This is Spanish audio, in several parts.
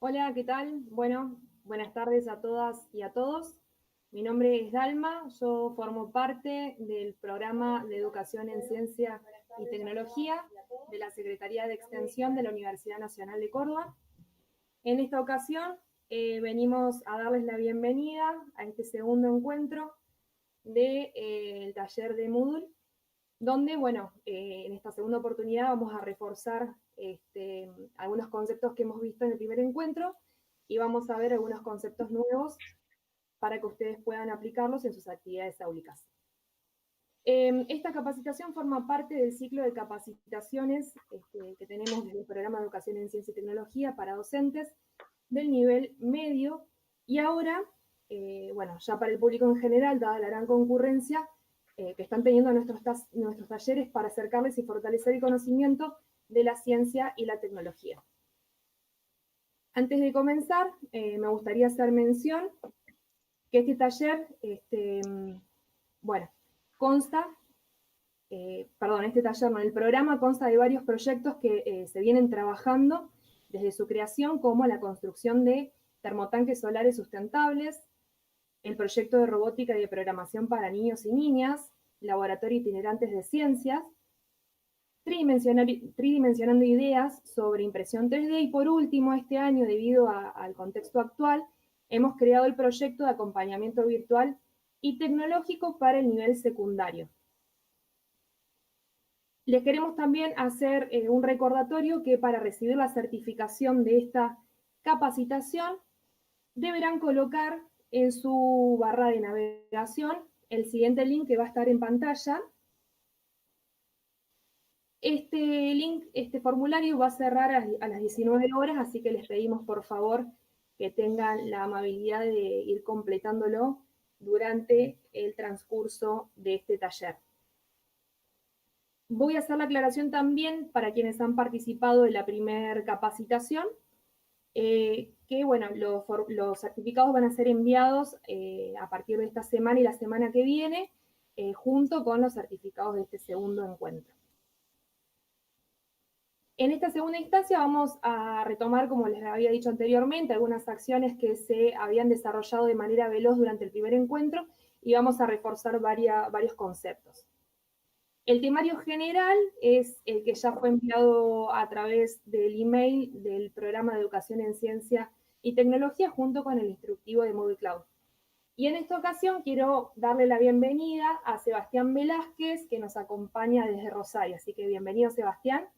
Hola, ¿qué tal? Bueno, buenas tardes a todas y a todos. Mi nombre es Dalma, yo formo parte del programa de Educación en Ciencia y Tecnología de la Secretaría de Extensión de la Universidad Nacional de Córdoba. En esta ocasión venimos a darles la bienvenida a este segundo encuentro del taller de Moodle, donde, bueno, en esta segunda oportunidad vamos a reforzar algunos conceptos que hemos visto en el primer encuentro y vamos a ver algunos conceptos nuevos para que ustedes puedan aplicarlos en sus actividades áulicas. Esta capacitación forma parte del ciclo de capacitaciones que tenemos desde el programa de Educación en Ciencia y Tecnología para docentes del nivel medio y ahora, bueno, ya para el público en general, dada la gran concurrencia que están teniendo nuestros talleres para acercarles y fortalecer el conocimiento de la ciencia y la tecnología. Antes de comenzar, me gustaría hacer mención que este taller, bueno, consta, este taller no, el programa consta de varios proyectos que se vienen trabajando desde su creación, como la construcción de termotanques solares sustentables, el proyecto de robótica y de programación para niños y niñas, laboratorio itinerantes de ciencias, tridimensionando ideas sobre impresión 3D y por último, este año, debido al contexto actual, hemos creado el proyecto de acompañamiento virtual y tecnológico para el nivel secundario. Les queremos también hacer un recordatorio que para recibir la certificación de esta capacitación deberán colocar en su barra de navegación el siguiente link que va a estar en pantalla. Este link, este formulario va a cerrar a las 19 horas, así que les pedimos por favor que tengan la amabilidad de ir completándolo durante el transcurso de este taller. Voy a hacer la aclaración también para quienes han participado en la primera capacitación, que bueno, los certificados van a ser enviados a partir de esta semana y la semana que viene, junto con los certificados de este segundo encuentro. En esta segunda instancia vamos a retomar, como les había dicho anteriormente, algunas acciones que se habían desarrollado de manera veloz durante el primer encuentro y vamos a reforzar varios conceptos. El temario general es el que ya fue enviado a través del email del programa de Educación en Ciencia y Tecnología junto con el instructivo de Moodle Cloud. Y en esta ocasión quiero darle la bienvenida a Sebastián Velázquez, que nos acompaña desde Rosario. Así que bienvenido, Sebastián.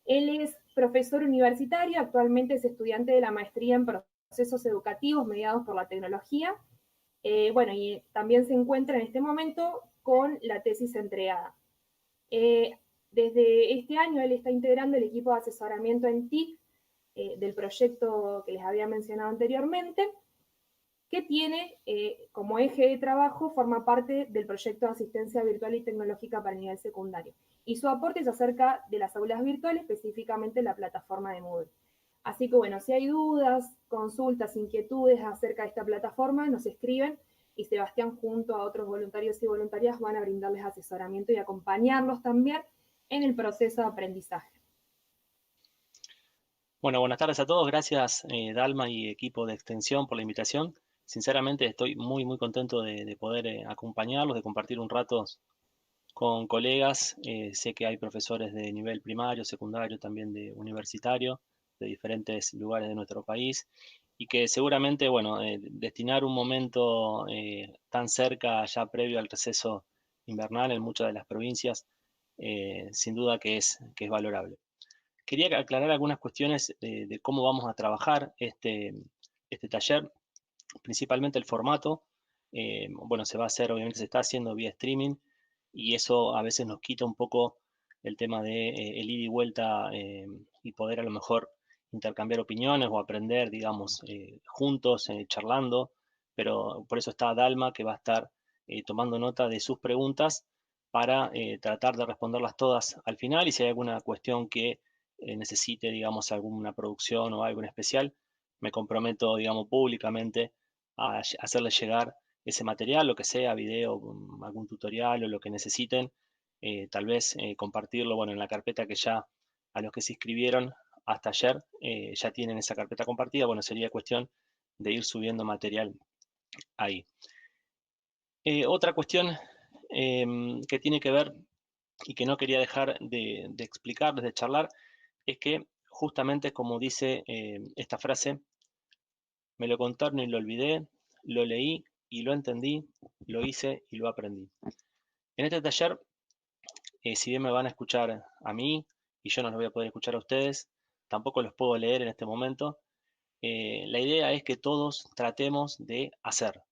Él es profesor universitario, actualmente es estudiante de la maestría en procesos educativos mediados por la tecnología. Bueno, y también se encuentra en este momento con la tesis entregada. Desde este año él está integrando el equipo de asesoramiento en TIC del proyecto que les había mencionado anteriormente, que tiene como eje de trabajo, forma parte del proyecto de asistencia virtual y tecnológica para el nivel secundario. Y su aporte es acerca de las aulas virtuales, específicamente la plataforma de Moodle. Así que bueno, si hay dudas, consultas, inquietudes acerca de esta plataforma, nos escriben y Sebastián junto a otros voluntarios y voluntarias van a brindarles asesoramiento y acompañarlos también en el proceso de aprendizaje. Bueno, buenas tardes a todos. Gracias, Dalma y equipo de extensión por la invitación. Sinceramente estoy muy contento de poder acompañarlos, de compartir un rato con colegas. Sé que hay profesores de nivel primario, secundario, también de universitario, de diferentes lugares de nuestro país y que seguramente, bueno, destinar un momento tan cerca, ya previo al receso invernal en muchas de las provincias, sin duda que es valorable. Quería aclarar algunas cuestiones de cómo vamos a trabajar este taller, principalmente el formato. Bueno, se va a hacer, obviamente se está haciendo vía streaming y eso a veces nos quita un poco el tema de el ida y vuelta y poder a lo mejor intercambiar opiniones o aprender, digamos, juntos, charlando, pero por eso está Dalma que va a estar tomando nota de sus preguntas para tratar de responderlas todas al final y si hay alguna cuestión que necesite, digamos, alguna producción o algo en especial, me comprometo, digamos, públicamente a hacerles llegar ese material, lo que sea, video, algún tutorial o lo que necesiten, tal vez compartirlo, bueno, en la carpeta que ya a los que se inscribieron hasta ayer ya tienen esa carpeta compartida. Bueno, sería cuestión de ir subiendo material ahí. Otra cuestión que tiene que ver y que no quería dejar de explicar, de charlar, es que justamente como dice esta frase, me lo contaron y lo olvidé, lo leí y lo entendí, lo hice y lo aprendí. En este taller, si bien me van a escuchar a mí y yo no los voy a poder escuchar a ustedes, tampoco los puedo leer en este momento. La idea es que todos tratemos de hacer,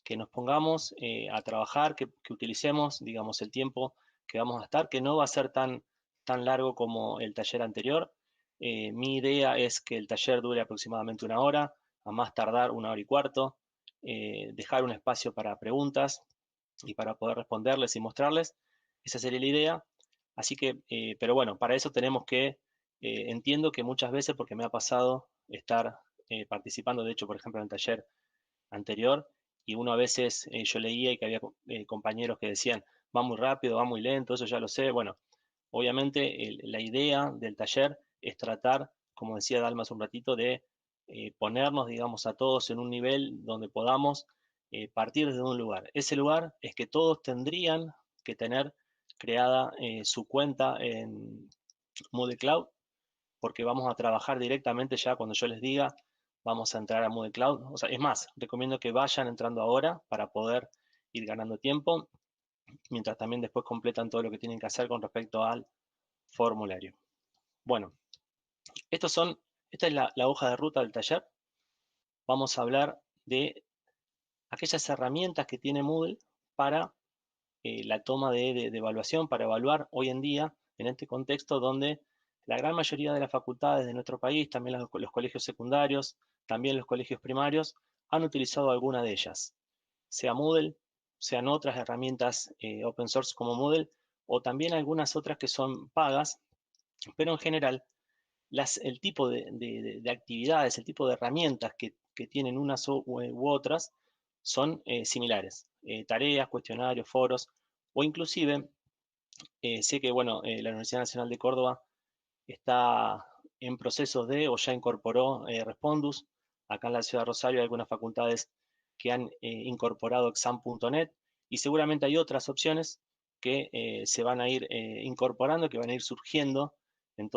que nos pongamos a trabajar, que utilicemos, digamos, el tiempo que vamos a estar, que no va a ser tan largo como el taller anterior. Mi idea es que el taller dure aproximadamente 1 hora, a más tardar 1 hora y cuarto, dejar un espacio para preguntas y para poder responderles y mostrarles. Esa sería la idea. Así que, pero bueno, para eso tenemos que, entiendo que muchas veces, porque me ha pasado estar participando, de hecho, por ejemplo, en el taller anterior, y uno a veces, yo leía y que había compañeros que decían, va muy rápido, va muy lento, eso ya lo sé. Bueno, obviamente la idea del taller es tratar, como decía Dalma hace un ratito, de ponernos, digamos, a todos en un nivel donde podamos partir desde un lugar. Ese lugar es que todos tendrían que tener creada su cuenta en Moodle Cloud, porque vamos a trabajar directamente ya cuando yo les diga, vamos a entrar a Moodle Cloud. O sea, es más, recomiendo que vayan entrando ahora para poder ir ganando tiempo, mientras también después completan todo lo que tienen que hacer con respecto al formulario. Bueno, esta es la hoja de ruta del taller. Vamos a hablar de aquellas herramientas que tiene Moodle para la toma de evaluación, para evaluar hoy en día en este contexto donde la gran mayoría de las facultades de nuestro país, también los colegios secundarios, también los colegios primarios, han utilizado alguna de ellas, sea Moodle, sean otras herramientas open source como Moodle, o también algunas otras que son pagas, pero en general el tipo de actividades, el tipo de herramientas que tienen unas u otras son similares. Tareas, cuestionarios, foros, o inclusive, sé que bueno, la Universidad Nacional de Córdoba está en procesos de, o ya incorporó Respondus. Acá en la ciudad de Rosario hay algunas facultades que han incorporado exam.net, y seguramente hay otras opciones que se van a ir incorporando, que van a ir surgiendo en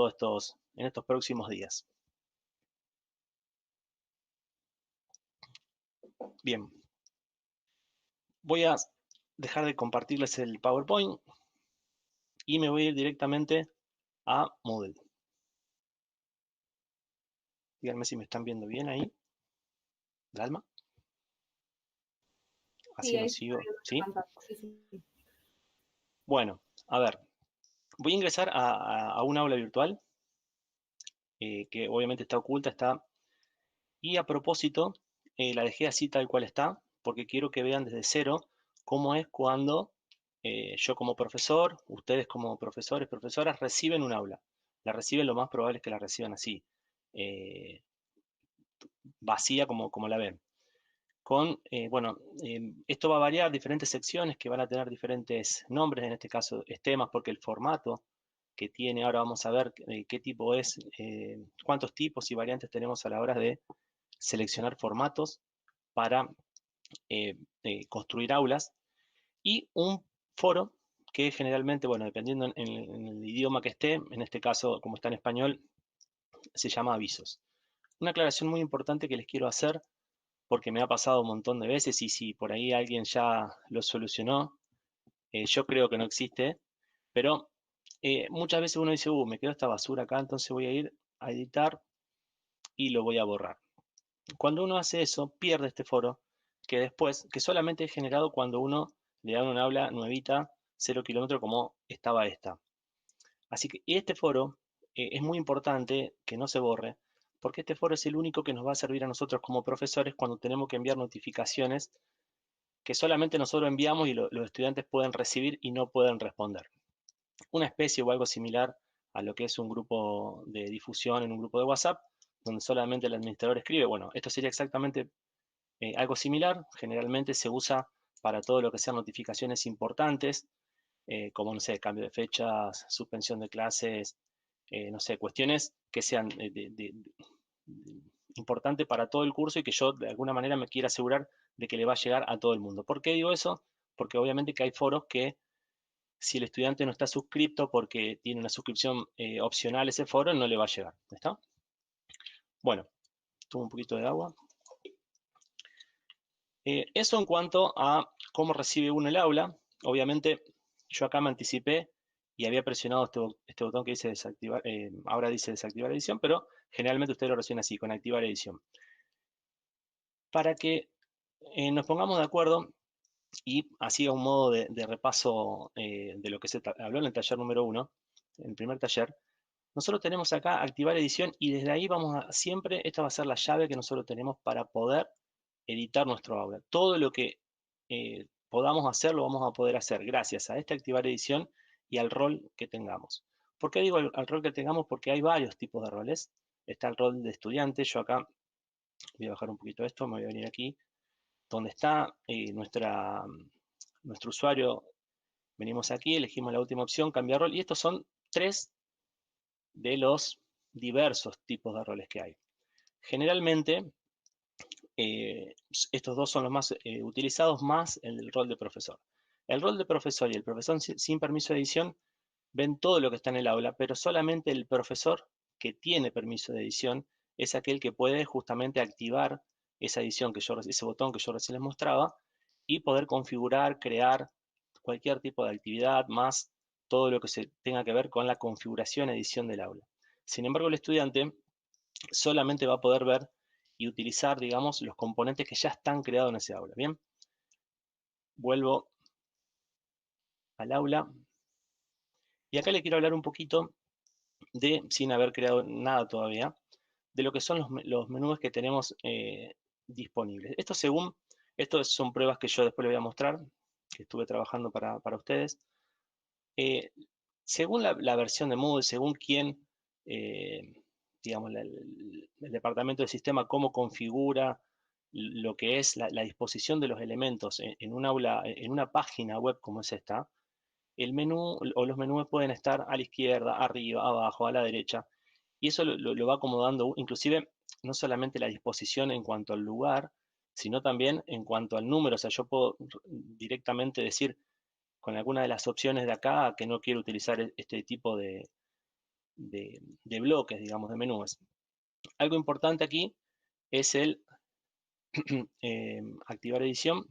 estos próximos días. Bien, voy a dejar de compartirles el PowerPoint y me voy a ir directamente a Moodle. Díganme si me están viendo bien ahí. Dalma. Así Sí, lo ahí se está sigo, viendo ¿sí? la pantalla. Sí, sí. Bueno, a ver, voy a ingresar a un aula virtual que obviamente está oculta, y a propósito la dejé así tal cual está, porque quiero que vean desde cero cómo es cuando yo como profesor, ustedes como profesores, profesoras, reciben un aula. La reciben, lo más probable es que la reciban así, eh, vacía como la ven. Bueno, esto va a variar, diferentes secciones que van a tener diferentes nombres, en este caso temas, porque el formato que tiene, ahora vamos a ver qué tipo es, cuántos tipos y variantes tenemos a la hora de seleccionar formatos para construir aulas, y un foro que generalmente, bueno, dependiendo en el idioma que esté, en este caso como está en español, se llama avisos. Una aclaración muy importante que les quiero hacer, porque me ha pasado un montón de veces, y si por ahí alguien ya lo solucionó, yo creo que no existe, pero muchas veces uno dice, me quedó esta basura acá, entonces voy a ir a editar y lo voy a borrar. Cuando uno hace eso, pierde este foro, que solamente es generado cuando uno le da una aula nuevita, 0 kilómetros, como estaba esta. Así que este foro es muy importante que no se borre, porque este foro es el único que nos va a servir a nosotros como profesores cuando tenemos que enviar notificaciones que solamente nosotros enviamos y los estudiantes pueden recibir y no pueden responder. Una especie o algo similar a lo que es un grupo de difusión en un grupo de WhatsApp, donde solamente el administrador escribe. Bueno, esto sería exactamente algo similar. Generalmente se usa para todo lo que sean notificaciones importantes, como, no sé, cambio de fechas, suspensión de clases, no sé, cuestiones que sean importantes para todo el curso y que yo de alguna manera me quiera asegurar de que le va a llegar a todo el mundo. ¿Por qué digo eso? Porque obviamente que hay foros que si el estudiante no está suscripto porque tiene una suscripción opcional a ese foro, no le va a llegar. ¿Está? Bueno, tomo un poquito de agua. Eso en cuanto a cómo recibe uno el aula. Obviamente yo acá me anticipé y había presionado este botón que dice desactivar, ahora dice desactivar edición, pero generalmente ustedes lo reciben así, con activar edición. Para que nos pongamos de acuerdo y así a un modo de repaso de lo que se habló en el taller número 1, en el primer taller, nosotros tenemos acá activar edición y desde ahí vamos a, siempre, esta va a ser la llave que nosotros tenemos para poder editar nuestro aula. Todo lo que podamos hacer, lo vamos a poder hacer gracias a esta activar edición y al rol que tengamos. ¿Por qué digo al rol que tengamos? Porque hay varios tipos de roles. Está el rol de estudiante. Yo acá voy a bajar un poquito esto, me voy a venir aquí, donde está nuestro usuario. Venimos aquí, elegimos la última opción, cambiar rol, y estos son 3 de los diversos tipos de roles que hay. Generalmente, estos 2 son los más utilizados, más el rol de profesor. El rol de profesor y el profesor sin permiso de edición ven todo lo que está en el aula, pero solamente el profesor que tiene permiso de edición es aquel que puede justamente activar esa edición, ese botón que yo recién les mostraba, y poder configurar, crear cualquier tipo de actividad, más todo lo que se tenga que ver con la configuración, edición del aula. Sin embargo, el estudiante solamente va a poder ver y utilizar, digamos, los componentes que ya están creados en ese aula. Bien, vuelvo al aula y acá le quiero hablar un poquito de, sin haber creado nada todavía, de lo que son los menús que tenemos disponibles. Estos son pruebas que yo después les voy a mostrar, que estuve trabajando para ustedes. Según la versión de Moodle, según quién, digamos, el departamento de sistema, cómo configura lo que es la disposición de los elementos en un aula, en una página web como es esta, el menú o los menús pueden estar a la izquierda, arriba, abajo, a la derecha, y eso lo va acomodando, inclusive no solamente la disposición en cuanto al lugar, sino también en cuanto al número. O sea, yo puedo directamente decir con alguna de las opciones de acá que no quiero utilizar este tipo de bloques, digamos, de menús. Algo importante aquí es el activar edición,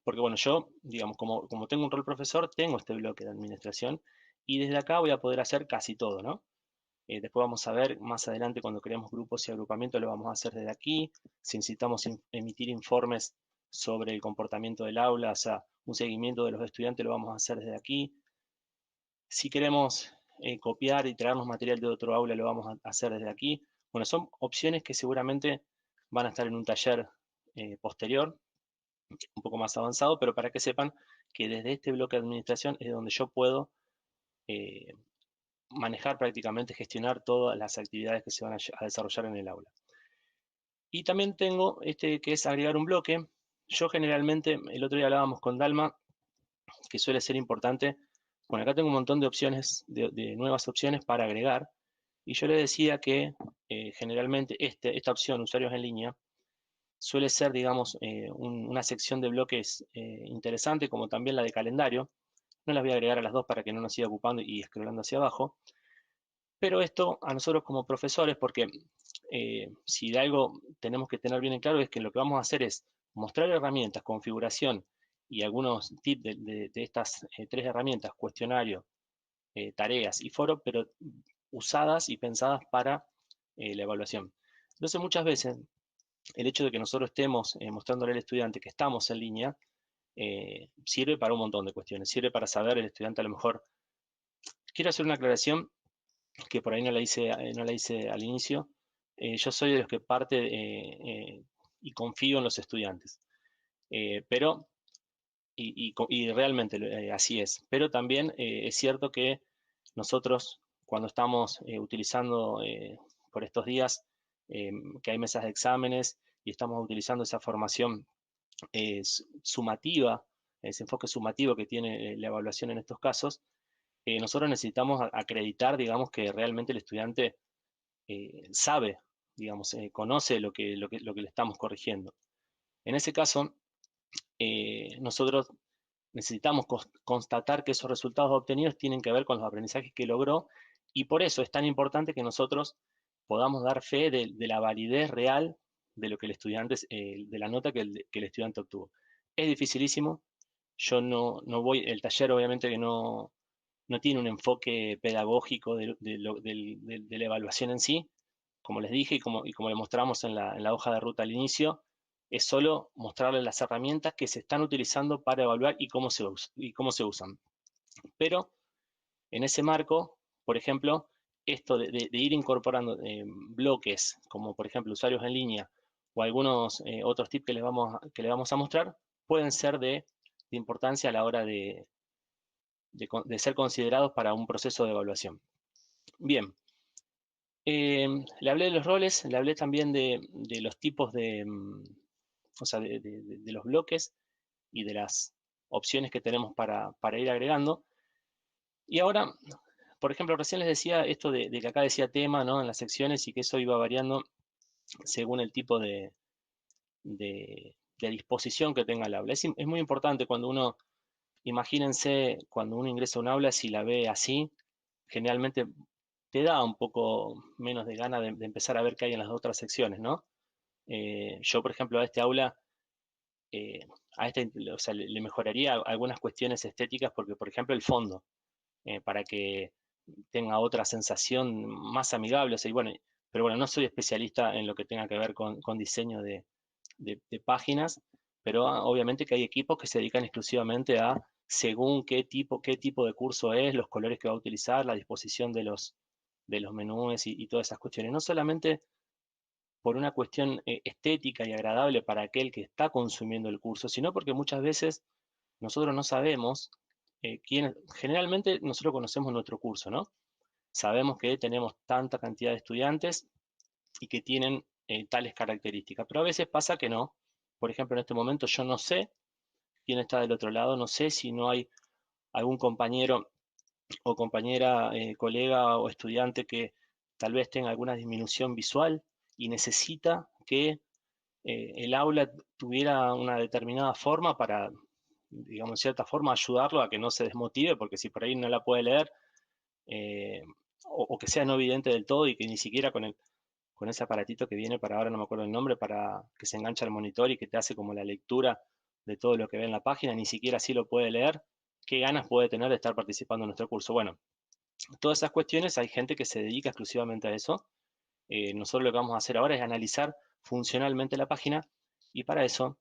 porque bueno, yo, digamos, como tengo un rol profesor, tengo este bloque de administración y desde acá voy a poder hacer casi todo, ¿no? Después vamos a ver más adelante cuando creemos grupos y agrupamientos, lo vamos a hacer desde aquí. Si necesitamos emitir informes sobre el comportamiento del aula, o sea, un seguimiento de los estudiantes, lo vamos a hacer desde aquí. Si queremos copiar y traernos material de otro aula, lo vamos a hacer desde aquí. Bueno, son opciones que seguramente van a estar en un taller posterior, un poco más avanzado, pero para que sepan que desde este bloque de administración es donde yo puedo manejar prácticamente, gestionar todas las actividades que se van a desarrollar en el aula. Y también tengo este que es agregar un bloque. Yo generalmente, el otro día hablábamos con Dalma, que suele ser importante. Bueno, acá tengo un montón de opciones, de nuevas opciones para agregar. Y yo le decía que generalmente esta opción, usuarios en línea, suele ser, digamos, una sección de bloques interesante, como también la de calendario. No las voy a agregar a las dos para que no nos siga ocupando y scrollando hacia abajo. Pero esto a nosotros como profesores, porque si de algo tenemos que tener bien en claro es que lo que vamos a hacer es mostrar herramientas, configuración y algunos tips de estas 3 herramientas, cuestionario, tareas y foro, pero usadas y pensadas para la evaluación. Entonces muchas veces el hecho de que nosotros estemos mostrándole al estudiante que estamos en línea sirve para un montón de cuestiones. Sirve para saber el estudiante a lo mejor. Quiero hacer una aclaración que por ahí no la hice al inicio. Yo soy de los que parte y confío en los estudiantes. Pero, y realmente así es. Pero también es cierto que nosotros, cuando estamos utilizando por estos días, que hay mesas de exámenes y estamos utilizando esa formación sumativa, ese enfoque sumativo que tiene la evaluación en estos casos, nosotros necesitamos acreditar, digamos, que realmente el estudiante sabe, digamos, conoce lo que le estamos corrigiendo. En ese caso, nosotros necesitamos constatar que esos resultados obtenidos tienen que ver con los aprendizajes que logró, y por eso es tan importante que nosotros podamos dar fe de la validez real de lo que el estudiante, de la nota que el estudiante obtuvo. Es dificilísimo. Yo no voy, el taller obviamente que no tiene un enfoque pedagógico de la evaluación en sí, como les dije y como le mostramos en la hoja de ruta al inicio, es solo mostrarles las herramientas que se están utilizando para evaluar y cómo se usan. Pero en ese marco, por ejemplo, esto de ir incorporando bloques, como por ejemplo usuarios en línea o algunos otros tips que les vamos a mostrar, pueden ser de importancia a la hora de ser considerados para un proceso de evaluación. Bien, le hablé de los roles, le hablé también de los tipos o sea, de los bloques y de las opciones que tenemos para ir agregando. Y ahora, por ejemplo, recién les decía esto de que acá decía tema, ¿no? En las secciones y que eso iba variando según el tipo de disposición que tenga el aula. Es muy importante cuando uno, imagínense, cuando uno ingresa a un aula, si la ve así, generalmente te da un poco menos de gana de empezar a ver qué hay en las otras secciones, ¿no? Yo, por ejemplo, a este aula, eh, o sea, le mejoraría algunas cuestiones estéticas porque, por ejemplo, el fondo, para que tenga otra sensación más amigable, o sea, y bueno, pero bueno, no soy especialista en lo que tenga que ver con diseño de páginas, pero obviamente que hay equipos que se dedican exclusivamente a, según qué tipo de curso es, los colores que va a utilizar, la disposición de los menús y todas esas cuestiones. No solamente por una cuestión estética y agradable para aquel que está consumiendo el curso, sino porque muchas veces nosotros no sabemos generalmente nosotros conocemos nuestro curso, ¿no? Sabemos que tenemos tanta cantidad de estudiantes y que tienen tales características, pero a veces pasa que no. Por ejemplo, en este momento yo no sé quién está del otro lado, no sé si no hay algún compañero o compañera, colega o estudiante que tal vez tenga alguna disminución visual y necesita que el aula tuviera una determinada forma para, digamos, en cierta forma ayudarlo a que no se desmotive, porque si por ahí no la puede leer, eh, o que sea no evidente del todo y que ni siquiera con ese aparatito que viene para ahora, no me acuerdo el nombre, para que se engancha al monitor y que te hace como la lectura de todo lo que ve en la página, ni siquiera así lo puede leer, ¿qué ganas puede tener de estar participando en nuestro curso? Bueno, todas esas cuestiones hay gente que se dedica exclusivamente a eso. Nosotros lo que vamos a hacer ahora es analizar funcionalmente la página y para eso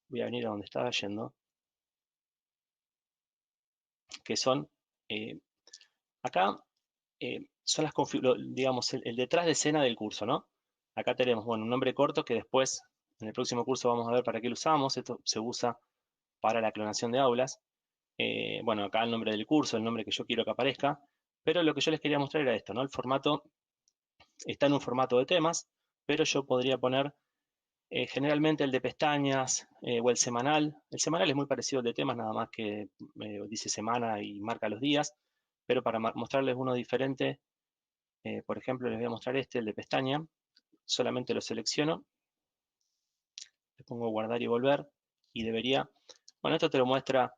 voy a venir a donde estaba yendo, que son, eh, acá son digamos, el detrás de escena del curso, ¿no? Acá tenemos, bueno, un nombre corto que después, en el próximo curso vamos a ver para qué lo usamos. Esto se usa para la clonación de aulas. Bueno, acá el nombre del curso, el nombre que yo quiero que aparezca. Pero lo que yo les quería mostrar era esto, ¿no? El formato está en un formato de temas, pero yo podría poner generalmente el de pestañas o el semanal. El semanal es muy parecido al de temas, nada más que dice semana y marca los días. Pero para mostrarles uno diferente, por ejemplo, les voy a mostrar este, el de pestaña. Solamente lo selecciono, le pongo guardar y volver y debería, bueno, esto te lo muestra,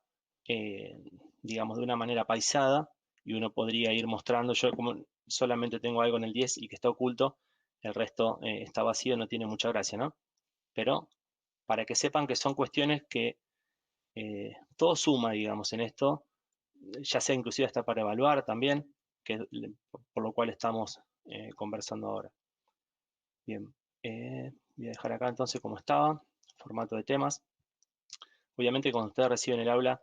eh, digamos, de una manera paisada y uno podría ir mostrando, yo como solamente tengo algo en el 10 y que está oculto, el resto está vacío, no tiene mucha gracia, ¿no? Pero para que sepan que son cuestiones que todo suma, digamos, en esto, ya sea inclusive hasta para evaluar también, que es por lo cual estamos conversando ahora. Bien, voy a dejar acá entonces como estaba, formato de temas. Obviamente cuando ustedes reciben el aula,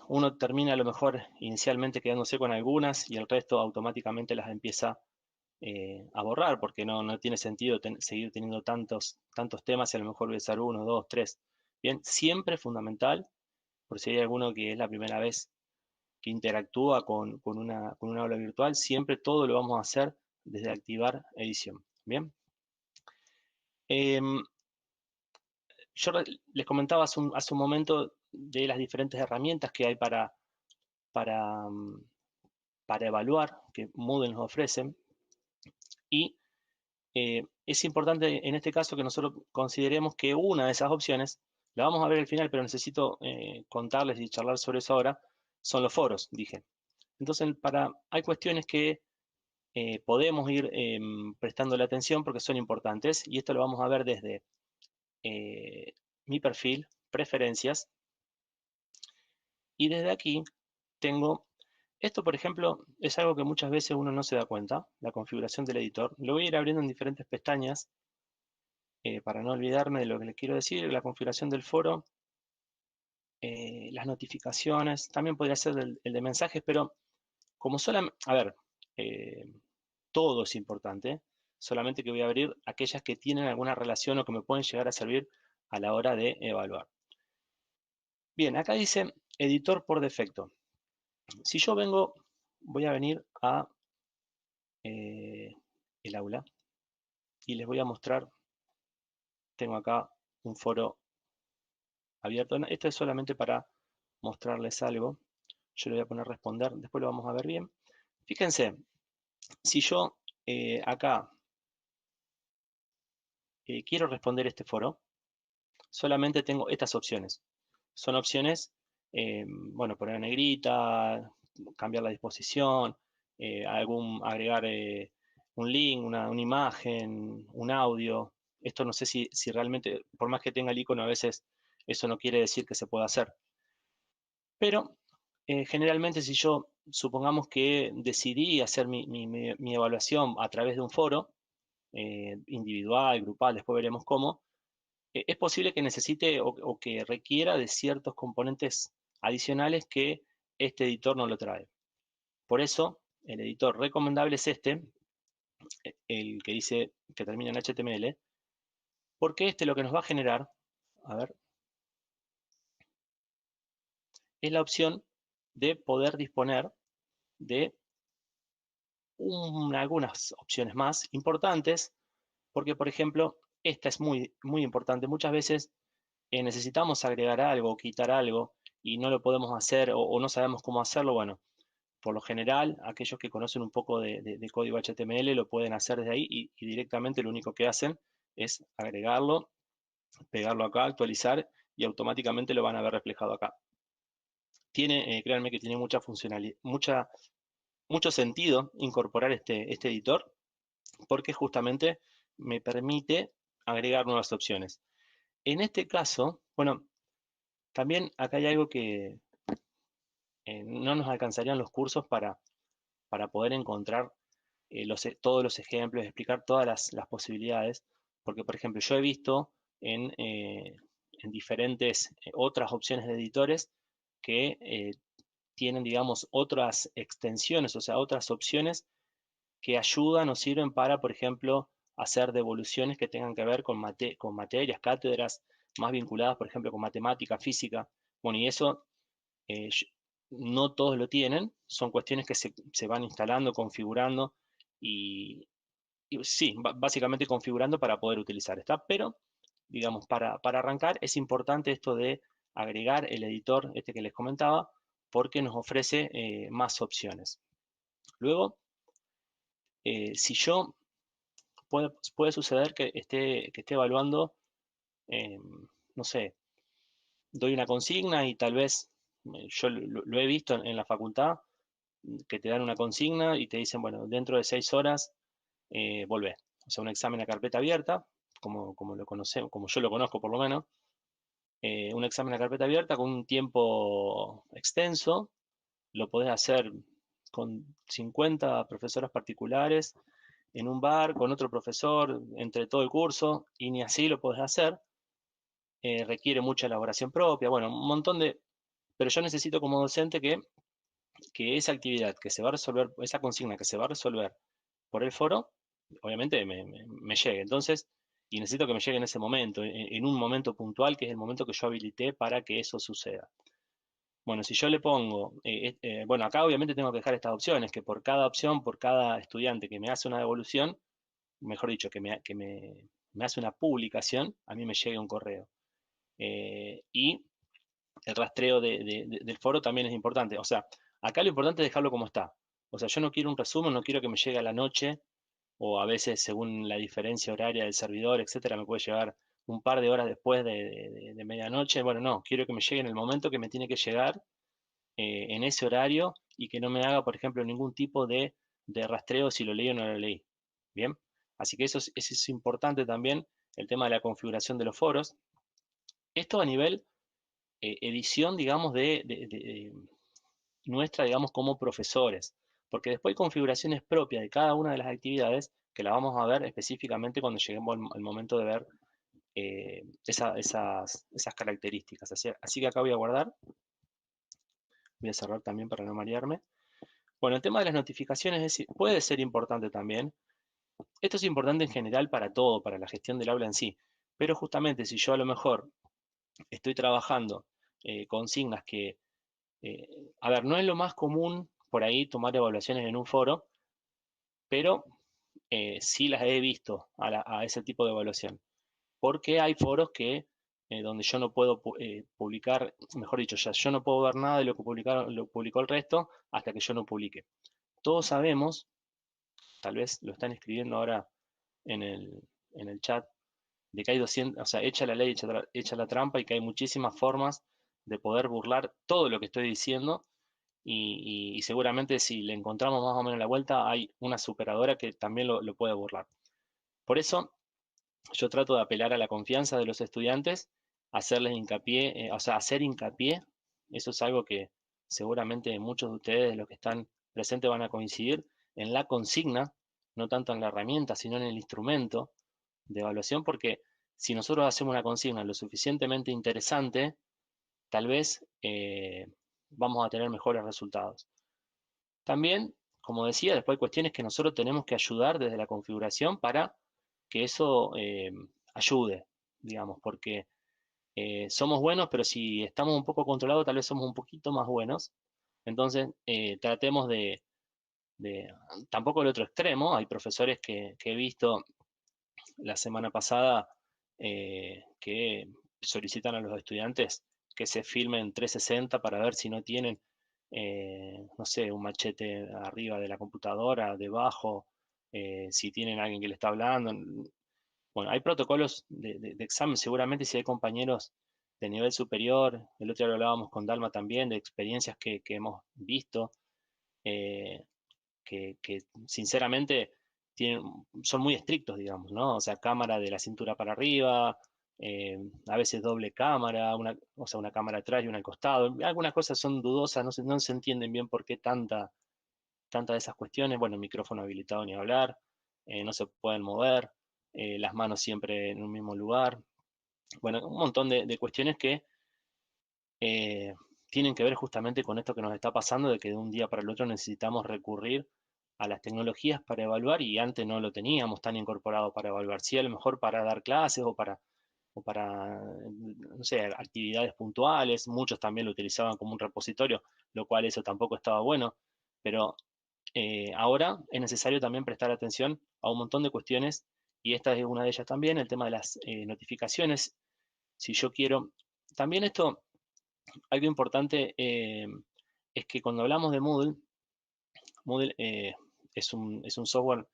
uno termina a lo mejor inicialmente quedándose con algunas y el resto automáticamente las empieza a borrar porque no tiene sentido seguir teniendo tantos temas y a lo mejor voy a usar uno, dos, tres. Bien, siempre es fundamental, por si hay alguno que es la primera vez que interactúa con una aula virtual, siempre todo lo vamos a hacer desde activar edición. Bien. Em, yo les comentaba hace un momento de las diferentes herramientas que hay para, para evaluar que Moodle nos ofrece. Y es importante en este caso que nosotros consideremos que una de esas opciones, la vamos a ver al final, pero necesito contarles y charlar sobre eso ahora, son los foros, dije. Entonces, hay cuestiones que podemos ir prestándole atención porque son importantes, y esto lo vamos a ver desde mi perfil, preferencias, y desde aquí tengo, esto por ejemplo es algo que muchas veces uno no se da cuenta, la configuración del editor. Lo voy a ir abriendo en diferentes pestañas para no olvidarme de lo que les quiero decir. La configuración del foro, las notificaciones, también podría ser el de mensajes, pero como solamente, a ver, eh, todo es importante, solamente que voy a abrir aquellas que tienen alguna relación o que me pueden llegar a servir a la hora de evaluar. Bien, acá dice editor por defecto. Si yo voy a venir a el aula y les voy a mostrar, tengo acá un foro abierto. Esto es solamente para mostrarles algo. Yo le voy a poner responder, después lo vamos a ver bien. Fíjense, si yo acá quiero responder este foro, solamente tengo estas opciones. Son opciones, bueno, poner en negrita, cambiar la disposición, agregar un link, una imagen, un audio. Esto no sé si realmente, por más que tenga el icono, a veces eso no quiere decir que se pueda hacer. Pero generalmente si yo, supongamos que decidí hacer mi evaluación a través de un foro, individual, grupal, después veremos cómo, es posible que necesite o que requiera de ciertos componentes adicionales que este editor no lo trae. Por eso, el editor recomendable es este, el que dice que termina en HTML, porque este lo que nos va a generar, a ver, es la opción de poder disponer de algunas opciones más importantes, porque por ejemplo, esta es muy importante. Muchas veces necesitamos agregar algo o quitar algo y no lo podemos hacer o no sabemos cómo hacerlo. Bueno, por lo general, aquellos que conocen un poco de código HTML lo pueden hacer desde ahí y directamente lo único que hacen es agregarlo, pegarlo acá, actualizar y automáticamente lo van a ver reflejado acá. Créanme que tiene mucha funcionalidad, mucho sentido incorporar este editor porque justamente me permite agregar nuevas opciones. En este caso, bueno, también acá hay algo que no nos alcanzarían los cursos para poder encontrar todos los ejemplos, explicar todas las posibilidades, porque por ejemplo yo he visto en diferentes otras opciones de editores que tienen, digamos, otras extensiones, o sea, otras opciones que ayudan o sirven para, por ejemplo, hacer devoluciones que tengan que ver con materias, cátedras más vinculadas, por ejemplo, con matemática, física. Bueno, y eso no todos lo tienen, son cuestiones que se van instalando, configurando y sí, básicamente configurando para poder utilizar esta. Pero, digamos, para arrancar es importante esto de agregar el editor, este que les comentaba, porque nos ofrece más opciones. Luego, si yo puede suceder que esté evaluando, eh, no sé, doy una consigna y tal vez, yo lo he visto en la facultad, que te dan una consigna y te dicen, bueno, dentro de 6 horas volvé. O sea, un examen a carpeta abierta, como lo conocemos, como yo lo conozco por lo menos, un examen a carpeta abierta con un tiempo extenso, lo podés hacer con 50 profesoras particulares en un bar con otro profesor entre todo el curso y ni así lo podés hacer. Requiere mucha elaboración propia, bueno, un montón de... Pero yo necesito como docente que esa actividad que se va a resolver, esa consigna que se va a resolver por el foro, obviamente me llegue. Entonces, y necesito que me llegue en ese momento, en un momento puntual, que es el momento que yo habilité para que eso suceda. Bueno, si yo le pongo, bueno, acá obviamente tengo que dejar estas opciones, que por cada opción, por cada estudiante que me hace una devolución, mejor dicho, me hace una publicación, a mí me llega un correo. Y el rastreo del foro también es importante. O sea, Acá lo importante es dejarlo como está. O sea, yo no quiero un resumen, no quiero que me llegue a la noche o a veces según la diferencia horaria del servidor, etcétera, me puede llegar un par de horas después de medianoche. Bueno, no, quiero que me llegue en el momento que me tiene que llegar, en ese horario y que no me haga, por ejemplo, ningún tipo de rastreo si lo leí o no lo leí. Bien, así que eso es importante también, el tema de la configuración de los foros. Esto a nivel edición, digamos, de nuestra, digamos, como profesores, porque después hay configuraciones propias de cada una de las actividades que la vamos a ver específicamente cuando lleguemos al momento de ver esas características. Así que acá voy a guardar, voy a cerrar también para no marearme. Bueno, el tema de las notificaciones puede ser importante también. Esto es importante en general para todo, para la gestión del aula en sí, pero justamente si yo a lo mejor estoy trabajando consignas que, eh, a ver, no es lo más común por ahí tomar evaluaciones en un foro, pero sí las he visto a ese tipo de evaluación, porque hay foros que donde yo no puedo publicar, mejor dicho, ya yo no puedo ver nada de lo que lo publicó el resto hasta que yo no publique. Todos sabemos, tal vez lo están escribiendo ahora en el chat, de que hay 200, o sea, echa la ley, echa la trampa y que hay muchísimas formas de poder burlar todo lo que estoy diciendo y seguramente si le encontramos más o menos la vuelta, hay una superadora que también lo puede burlar. Por eso yo trato de apelar a la confianza de los estudiantes, hacerles hincapié, o sea, hacer hincapié, eso es algo que seguramente muchos de ustedes, los que están presentes, van a coincidir, en la consigna, no tanto en la herramienta, sino en el instrumento de evaluación, porque si nosotros hacemos una consigna lo suficientemente interesante, tal vez vamos a tener mejores resultados. También, como decía, después hay cuestiones que nosotros tenemos que ayudar desde la configuración para que eso ayude, digamos, porque somos buenos, pero si estamos un poco controlados, tal vez somos un poquito más buenos. Entonces, tratemos tampoco el otro extremo. Hay profesores que he visto la semana pasada que solicitan a los estudiantes que se filmen 360 para ver si no tienen, no sé, un machete arriba de la computadora, debajo, si tienen alguien que le está hablando. Bueno, hay protocolos de examen, seguramente si hay compañeros de nivel superior, el otro día lo hablábamos con Dalma también, de experiencias que hemos visto, eh, que sinceramente tienen, son muy estrictos, digamos, ¿no? O sea, cámara de la cintura para arriba, a veces doble cámara, o sea, una cámara atrás y una al costado. Algunas cosas son dudosas, no se entienden bien por qué tanta de esas cuestiones. Bueno, micrófono habilitado ni hablar, no se pueden mover, las manos siempre en un mismo lugar. Bueno, un montón de cuestiones que eh, tienen que ver justamente con esto que nos está pasando, de que de un día para el otro necesitamos recurrir a las tecnologías para evaluar y antes no lo teníamos tan incorporado para evaluar. Sí, a lo mejor para dar clases o para, no sé, actividades puntuales. Muchos también lo utilizaban como un repositorio, lo cual eso tampoco estaba bueno. Pero ahora es necesario también prestar atención a un montón de cuestiones y esta es una de ellas también, el tema de las notificaciones. Si yo quiero, también esto, algo importante es que cuando hablamos de Moodle, Moodle es un software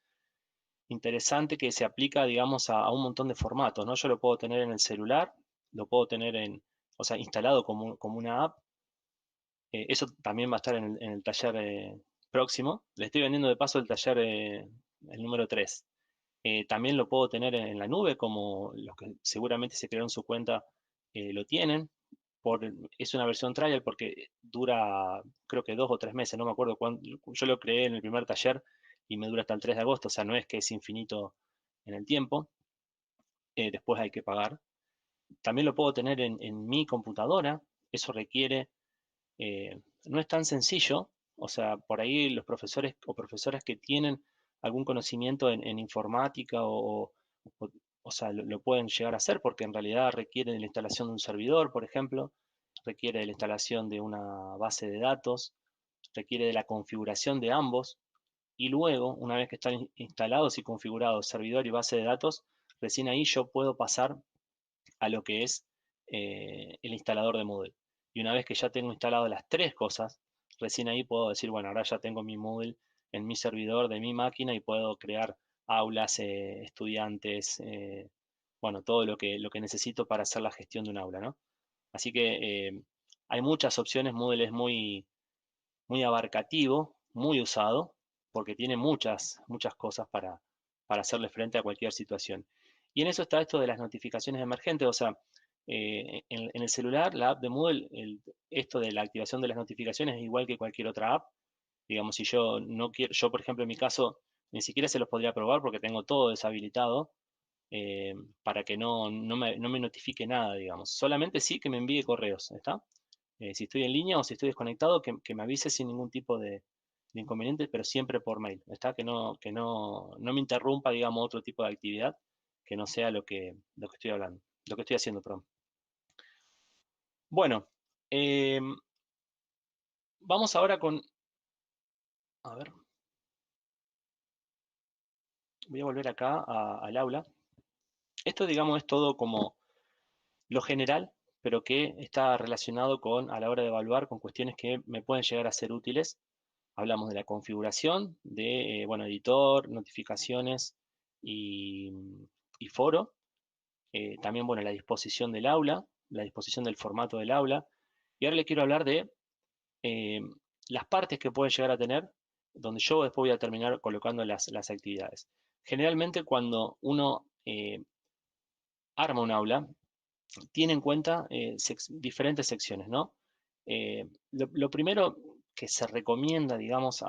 interesante que se aplica, digamos, a un montón de formatos, ¿no? Yo lo puedo tener en el celular, lo puedo tener o sea, instalado como una app. Eso también va a estar en el taller próximo. Le estoy vendiendo de paso el taller, el número 3. También lo puedo tener en la nube, como los que seguramente se crearon su cuenta lo tienen. Es una versión trial porque dura creo que 2 o 3 meses, no me acuerdo cuándo. Yo lo creé en el primer taller y me dura hasta el 3 de agosto, o sea, no es que es infinito en el tiempo. Después hay que pagar. También lo puedo tener en mi computadora. Eso requiere, no es tan sencillo, o sea, por ahí los profesores o profesoras que tienen algún conocimiento en informática o, o sea, lo pueden llegar a hacer porque en realidad requiere de la instalación de un servidor, por ejemplo, requiere de la instalación de una base de datos, requiere de la configuración de ambos y luego, una vez que están instalados y configurados servidor y base de datos, recién ahí yo puedo pasar a lo que es el instalador de Moodle. Y una vez que ya tengo instalado las tres cosas, recién ahí puedo decir, bueno, ahora ya tengo mi Moodle en mi servidor de mi máquina y puedo crear aulas, estudiantes, bueno, todo lo que necesito para hacer la gestión de un aula, ¿no? Así que hay muchas opciones. Moodle es muy abarcativo, muy usado, porque tiene muchas cosas para hacerle frente a cualquier situación. Y en eso está esto de las notificaciones emergentes, o sea, en el celular, la app de Moodle, esto de la activación de las notificaciones es igual que cualquier otra app. Digamos, si yo no quiero, yo por ejemplo en mi caso, ni siquiera se los podría probar porque tengo todo deshabilitado, para que no me notifique nada, digamos. Solamente sí que me envíe correos, ¿está? Si estoy en línea o si estoy desconectado, que me avise sin ningún tipo de inconveniente, pero siempre por mail, ¿está? No me interrumpa, digamos, otro tipo de actividad que no sea lo que estoy hablando, lo que estoy haciendo, perdón. Bueno, vamos ahora con, a ver, voy a volver acá al aula. Esto, digamos, es todo como lo general, pero que está relacionado con, a la hora de evaluar, con cuestiones que me pueden llegar a ser útiles. Hablamos de la configuración, de, bueno, editor, notificaciones y, y foro. También, bueno, la disposición del aula, la disposición del formato del aula. Y ahora le quiero hablar de eh, las partes que puede llegar a tener, donde yo después voy a terminar colocando las actividades. Generalmente cuando uno arma un aula, tiene en cuenta diferentes secciones, ¿no? Lo primero que se recomienda, digamos,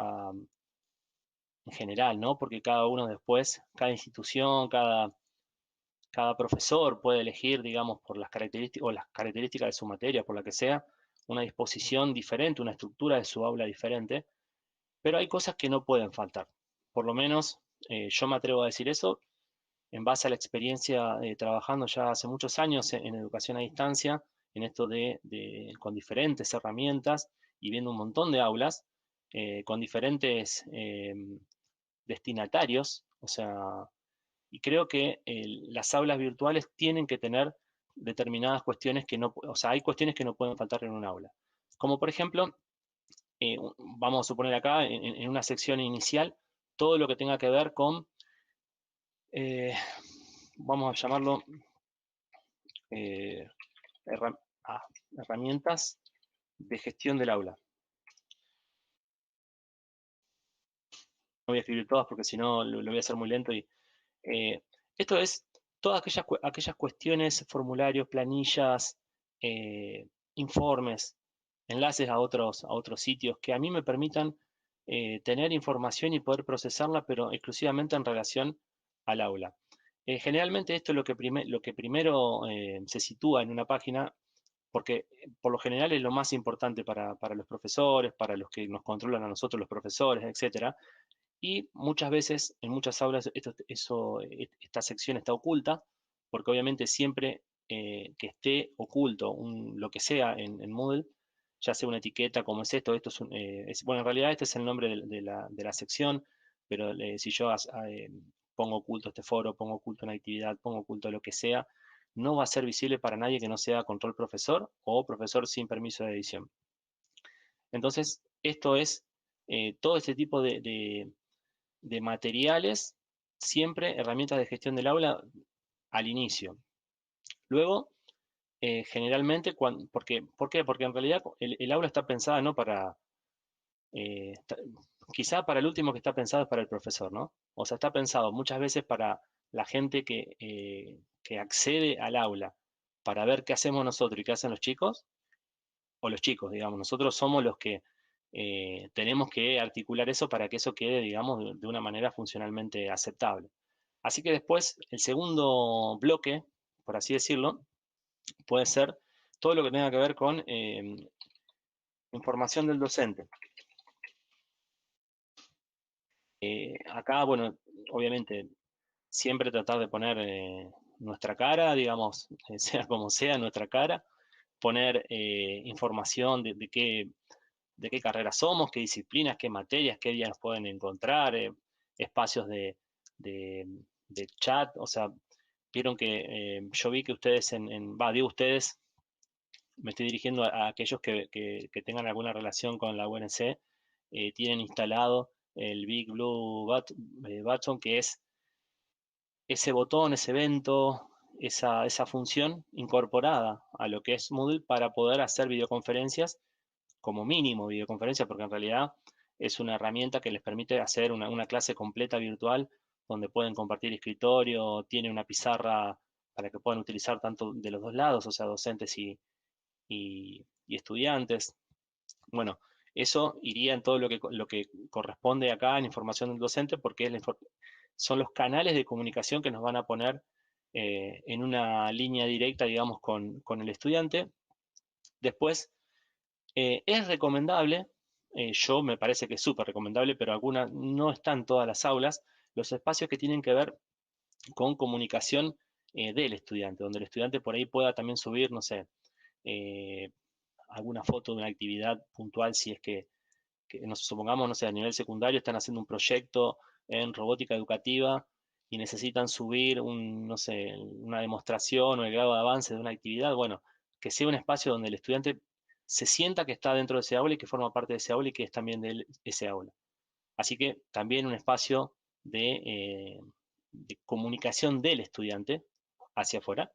en general, ¿no? Porque cada uno después, cada institución, cada profesor puede elegir, digamos, por las características o las características de su materia, por la que sea, una disposición diferente, una estructura de su aula diferente, pero hay cosas que no pueden faltar. Por lo menos yo me atrevo a decir eso en base a la experiencia trabajando ya hace muchos años en educación a distancia, en esto con diferentes herramientas y viendo un montón de aulas, con diferentes destinatarios, o sea, y creo que las aulas virtuales tienen que tener determinadas cuestiones que no, o sea, hay cuestiones que no pueden faltar en un aula. Como por ejemplo, vamos a suponer acá, en una sección inicial, todo lo que tenga que ver con, eh, vamos a llamarlo, eh, herra- herramientas de gestión del aula. No voy a escribir todas porque si no lo voy a hacer muy lento. Eh, Esto es todas aquellas cuestiones, formularios, planillas, eh, informes, enlaces a otros sitios que a mí me permitan tener información y poder procesarla, pero exclusivamente en relación al aula. Generalmente esto es lo que primero se sitúa en una página, porque por lo general es lo más importante para los profesores, para los que nos controlan a nosotros, los profesores, etcétera. Y muchas veces, en muchas aulas, esta sección está oculta, porque obviamente siempre que esté oculto lo que sea en Moodle, ya sea una etiqueta como es esto es bueno, en realidad este es el nombre de la sección, pero si yo pongo oculto este foro, pongo oculto una actividad, pongo oculto lo que sea, no va a ser visible para nadie que no sea control profesor o profesor sin permiso de edición. Entonces, esto es todo este tipo de materiales, siempre herramientas de gestión del aula al inicio. Luego, generalmente, ¿por qué? Porque en realidad el aula está pensada no para, eh, está- quizá para el último que está pensado es para el profesor, ¿no? O sea, está pensado muchas veces para la gente que accede al aula para ver qué hacemos nosotros y qué hacen los chicos, o los chicos, digamos, nosotros somos los que tenemos que articular eso para que eso quede, digamos, de una manera funcionalmente aceptable. Así que después, el segundo bloque, por así decirlo, puede ser todo lo que tenga que ver con información del docente. Acá, bueno, obviamente, siempre tratar de poner nuestra cara, digamos, sea como sea nuestra cara, poner información de qué carrera somos, qué disciplinas, qué materias, qué días nos pueden encontrar, espacios de, de chat, o sea, vieron que yo vi que ustedes digo ustedes, me estoy dirigiendo a aquellos que tengan alguna relación con la UNC, tienen instalado el Big Blue Button, que es ese botón, ese evento, esa función incorporada a lo que es Moodle para poder hacer videoconferencias, como mínimo videoconferencias, porque en realidad es una herramienta que les permite hacer una clase completa virtual donde pueden compartir escritorio, tiene una pizarra para que puedan utilizar tanto de los dos lados, o sea, docentes y estudiantes. Bueno, eso iría en todo lo que corresponde acá en información del docente, porque son los canales de comunicación que nos van a poner en una línea directa, digamos, con el estudiante. Después, es recomendable, yo me parece que es súper recomendable, pero algunas no están todas las aulas, los espacios que tienen que ver con comunicación del estudiante, donde el estudiante por ahí pueda también subir, no sé, eh, alguna foto de una actividad puntual, si es que nos supongamos, no sé, a nivel secundario están haciendo un proyecto en robótica educativa y necesitan subir no sé, una demostración o el grado de avance de una actividad, bueno, que sea un espacio donde el estudiante se sienta que está dentro de ese aula y que forma parte de ese aula y que es también de ese aula. Así que también un espacio de comunicación del estudiante hacia afuera.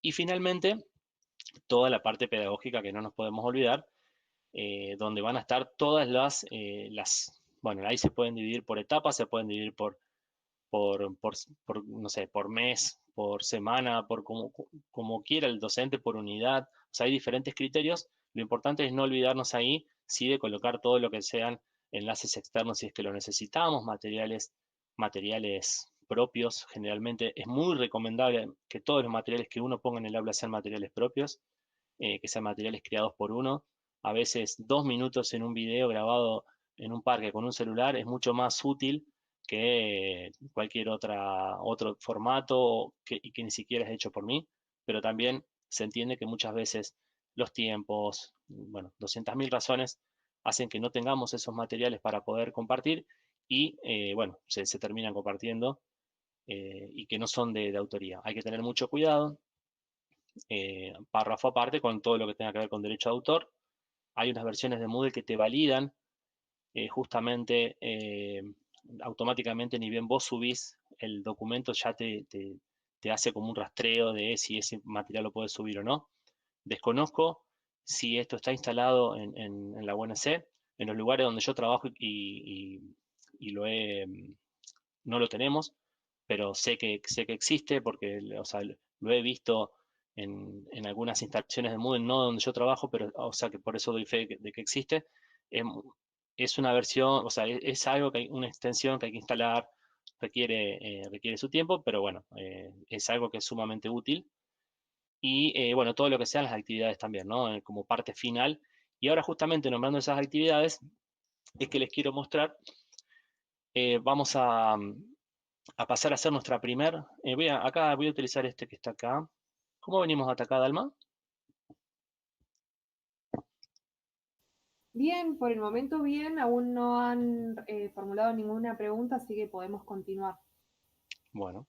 Y finalmente, toda la parte pedagógica que no nos podemos olvidar, donde van a estar todas bueno, ahí se pueden dividir por etapas, se pueden dividir no sé, por mes, por semana, por como quiera el docente, por unidad. O sea, hay diferentes criterios. Lo importante es no olvidarnos ahí, sí, de colocar todo lo que sean enlaces externos si es que lo necesitamos, materiales propios. Generalmente es muy recomendable que todos los materiales que uno ponga en el aula sean materiales propios, que sean materiales creados por uno. A veces 2 minutos en un video grabado en un parque con un celular es mucho más útil que cualquier otro formato y que ni siquiera es hecho por mí, pero también se entiende que muchas veces los tiempos, bueno, 200.000 razones hacen que no tengamos esos materiales para poder compartir y, bueno, se terminan compartiendo y que no son de autoría. Hay que tener mucho cuidado, párrafo aparte con todo lo que tenga que ver con derecho de autor. Hay unas versiones de Moodle que te validan justamente automáticamente, ni bien vos subís el documento, ya te hace como un rastreo de si ese material lo puedes subir o no. Desconozco si esto está instalado en la UNC. En los lugares donde yo trabajo y no lo tenemos, pero sé que existe porque, o sea, lo he visto en algunas instalaciones de Moodle, no donde yo trabajo, pero, o sea, que por eso doy fe de que existe. Es, es una versión, o sea, es algo que hay, una extensión que hay que instalar, requiere su tiempo, pero bueno, es algo que es sumamente útil. Y bueno, todo lo que sean las actividades también, ¿no? Como parte final. Y ahora justamente nombrando esas actividades, es que les quiero mostrar, vamos a pasar a hacer nuestra primer. Acá voy a utilizar este que está acá. ¿Cómo venimos hasta acá, Dalma? Bien, por el momento bien, aún no han formulado ninguna pregunta, así que podemos continuar. Bueno,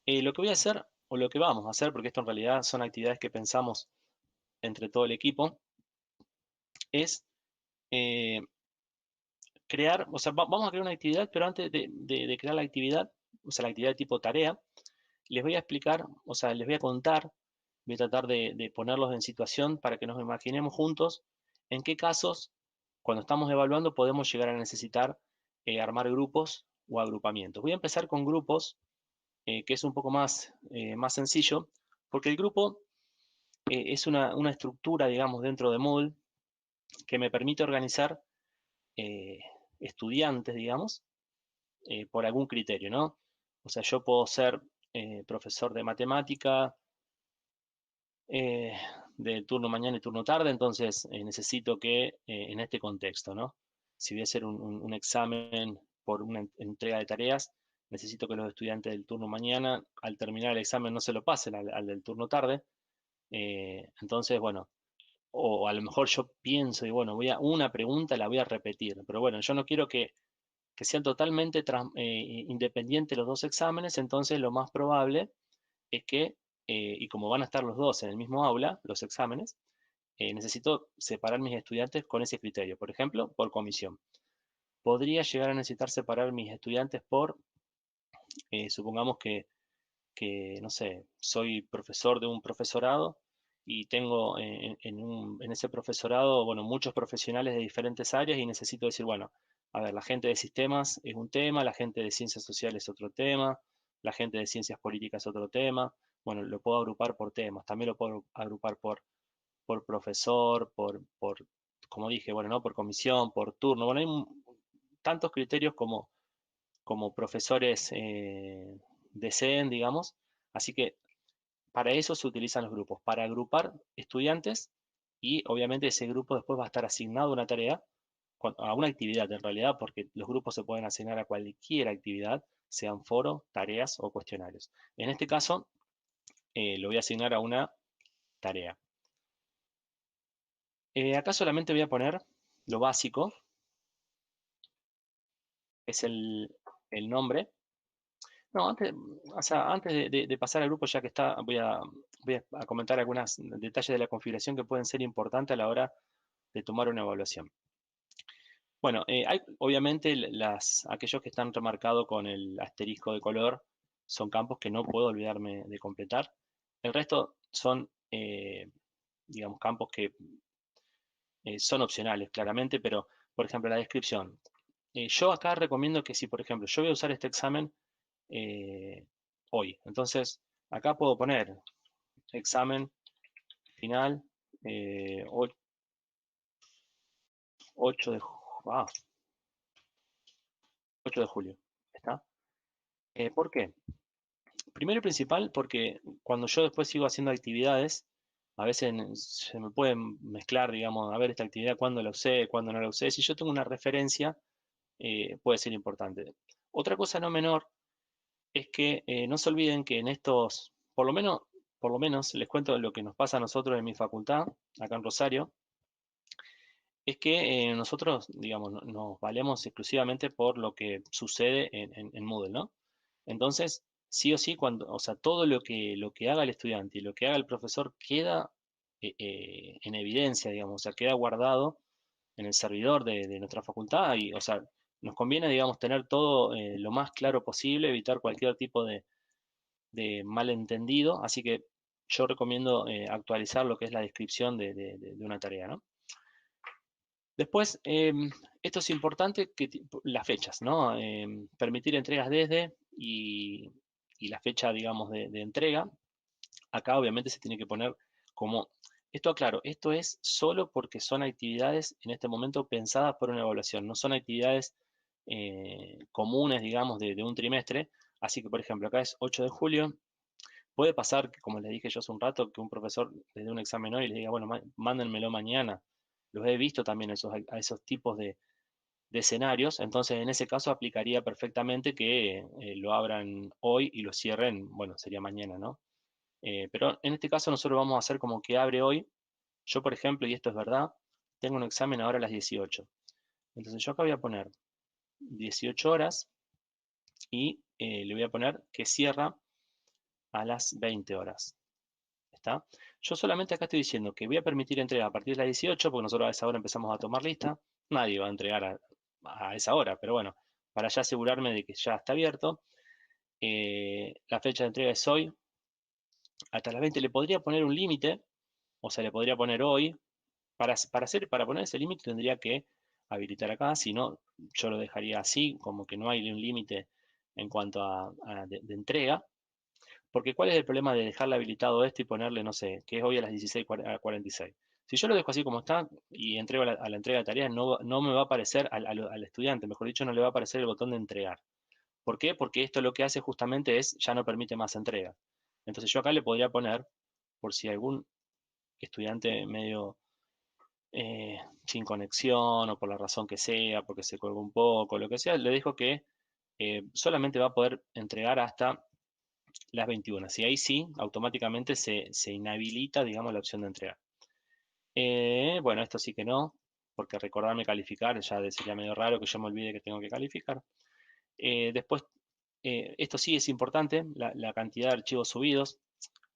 lo que voy a hacer, o lo que vamos a hacer, porque esto en realidad son actividades que pensamos entre todo el equipo, es eh, crear, o sea, vamos a crear una actividad, pero antes de crear la actividad, o sea, la actividad de tipo tarea, les voy a explicar, o sea, les voy a contar, voy a tratar de ponerlos en situación para que nos imaginemos juntos en qué casos, cuando estamos evaluando, podemos llegar a necesitar armar grupos o agrupamientos. Voy a empezar con grupos, que es un poco más sencillo, porque el grupo es una estructura, digamos, dentro de Moodle que me permite organizar eh, estudiantes, digamos, por algún criterio, ¿no? O sea, yo puedo ser profesor de matemática, eh, del turno mañana y turno tarde, entonces necesito que en este contexto, ¿no? Si voy a hacer un examen por una entrega de tareas, necesito que los estudiantes del turno mañana, al terminar el examen, no se lo pasen al del turno tarde. Entonces, bueno, o a lo mejor yo pienso y bueno, una pregunta la voy a repetir, pero bueno, yo no quiero que sean totalmente independientes los dos exámenes, entonces lo más probable es que y como van a estar los dos en el mismo aula, los exámenes, necesito separar mis estudiantes con ese criterio. Por ejemplo, por comisión. Podría llegar a necesitar separar mis estudiantes por, supongamos que, no sé, soy profesor de un profesorado y tengo en ese profesorado, bueno, muchos profesionales de diferentes áreas y necesito decir, bueno, a ver, la gente de sistemas es un tema, la gente de ciencias sociales es otro tema, la gente de ciencias políticas es otro tema. Bueno, lo puedo agrupar por temas, también lo puedo agrupar por profesor, como dije, bueno, ¿no? Por comisión, por turno. Bueno, hay tantos criterios como profesores deseen, digamos. Así que para eso se utilizan los grupos, para agrupar estudiantes y obviamente ese grupo después va a estar asignado a una tarea, a una actividad en realidad, porque los grupos se pueden asignar a cualquier actividad, sean foros, tareas o cuestionarios. En este caso, lo voy a asignar a una tarea. Acá solamente voy a poner lo básico, es el nombre. No, antes, o sea, antes de pasar al grupo, ya que está, voy a comentar algunos detalles de la configuración que pueden ser importantes a la hora de tomar una evaluación. Bueno, hay obviamente aquellos que están remarcados con el asterisco de color son campos que no puedo olvidarme de completar. El resto son, digamos, campos que son opcionales, claramente, pero, por ejemplo, la descripción. Yo acá recomiendo que si, por ejemplo, yo voy a usar este examen eh, hoy, entonces acá puedo poner examen final 8 8 de julio. ¿Está? ¿Por qué? Primero y principal, porque cuando yo después sigo haciendo actividades, a veces se me pueden mezclar, digamos, a ver esta actividad, cuándo la usé, cuándo no la usé. Si yo tengo una referencia, puede ser importante. Otra cosa no menor es que no se olviden que en estos, por lo menos les cuento lo que nos pasa a nosotros en mi facultad, acá en Rosario, es que nosotros, digamos, nos valemos exclusivamente por lo que sucede en Moodle, ¿no? Entonces, sí o sí, o sea, todo lo que haga el estudiante y lo que haga el profesor queda en evidencia, digamos, o sea, queda guardado en el servidor de nuestra facultad y, o sea, nos conviene, digamos, tener todo lo más claro posible, evitar cualquier tipo de malentendido, así que yo recomiendo actualizar lo que es la descripción de una tarea, ¿no? Después, esto es importante, las fechas, ¿no? Permitir entregas desde y la fecha, digamos, de entrega. Acá obviamente se tiene que poner como, esto aclaro, esto es solo porque son actividades en este momento pensadas por una evaluación, no son actividades comunes, digamos, de un trimestre. Así que, por ejemplo, acá es 8 de julio. Puede pasar, que, como les dije yo hace un rato, que un profesor les dé un examen hoy y les diga, bueno, mándenmelo mañana. Los he visto también a esos tipos de escenarios, entonces en ese caso aplicaría perfectamente que lo abran hoy y lo cierren, bueno, sería mañana, ¿no? Pero en este caso nosotros vamos a hacer como que abre hoy. Yo, por ejemplo, y esto es verdad, tengo un examen ahora a las 18. Entonces yo acá voy a poner 18 horas y le voy a poner que cierra a las 20 horas. ¿Está? Yo solamente acá estoy diciendo que voy a permitir entrega a partir de las 18, porque nosotros a esa hora empezamos a tomar lista. Nadie va a entregar a esa hora, pero bueno, para ya asegurarme de que ya está abierto. La fecha de entrega es hoy. Hasta las 20 le podría poner un límite, o sea, le podría poner hoy. Para poner ese límite tendría que habilitar acá, si no, yo lo dejaría así, como que no hay un límite en cuanto de entrega. Porque ¿cuál es el problema de dejarle habilitado esto y ponerle, no sé, que es hoy a las 16:46? Si yo lo dejo así como está y entrego a la entrega de tareas, no me va a aparecer al estudiante, mejor dicho, no le va a aparecer el botón de entregar. ¿Por qué? Porque esto lo que hace justamente es, ya no permite más entrega. Entonces yo acá le podría poner, por si algún estudiante medio sin conexión o por la razón que sea, porque se colgó un poco, lo que sea, le dejo que solamente va a poder entregar hasta las 21. Y ahí sí, automáticamente se inhabilita, digamos, la opción de entrega. Bueno, esto sí que no, porque recordarme calificar, ya sería medio raro que yo me olvide que tengo que calificar. Después, esto sí es importante, la cantidad de archivos subidos.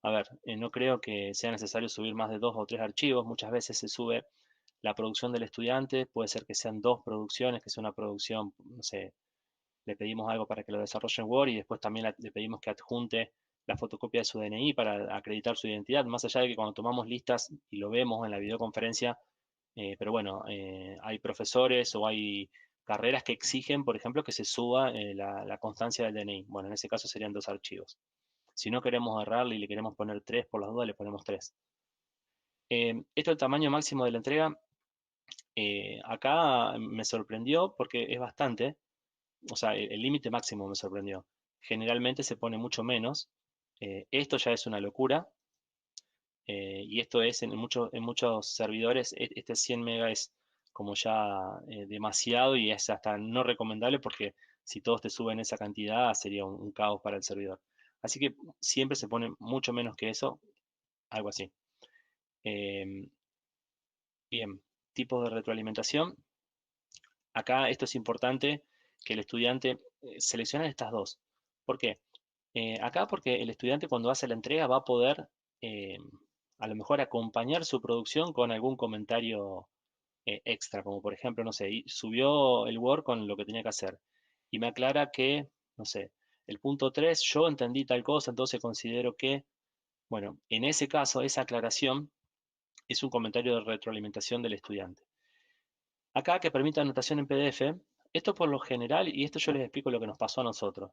a ver, no creo que sea necesario subir más de 2 o 3 archivos. Muchas veces se sube la producción del estudiante, puede ser que sean 2 producciones, que sea una producción, no sé, le pedimos algo para que lo desarrolle en Word y después también le pedimos que adjunte la fotocopia de su DNI para acreditar su identidad, más allá de que cuando tomamos listas y lo vemos en la videoconferencia, pero bueno, hay profesores o hay carreras que exigen, por ejemplo, que se suba la constancia del DNI. Bueno, en ese caso serían 2 archivos. Si no queremos errarle y le queremos poner 3 por las dudas, le ponemos 3. Esto el tamaño máximo de la entrega, acá me sorprendió porque es bastante, o sea, el límite máximo me sorprendió. Generalmente se pone mucho menos. Esto ya es una locura. Y esto es en muchos servidores, este 100 megas es como ya demasiado y es hasta no recomendable porque si todos te suben esa cantidad sería un caos para el servidor. Así que siempre se pone mucho menos que eso, algo así. Em, Bien, tipos de retroalimentación. Acá esto es importante que el estudiante seleccione estas dos. ¿Por qué? Acá porque el estudiante cuando hace la entrega va a poder eh, a lo mejor acompañar su producción con algún comentario extra, como por ejemplo, no sé, subió el Word con lo que tenía que hacer y me aclara que, no sé, el punto 3 yo entendí tal cosa, entonces considero que, bueno, en ese caso, esa aclaración es un comentario de retroalimentación del estudiante. Acá que permite anotación en PDF, esto por lo general, y esto yo les explico lo que nos pasó a nosotros,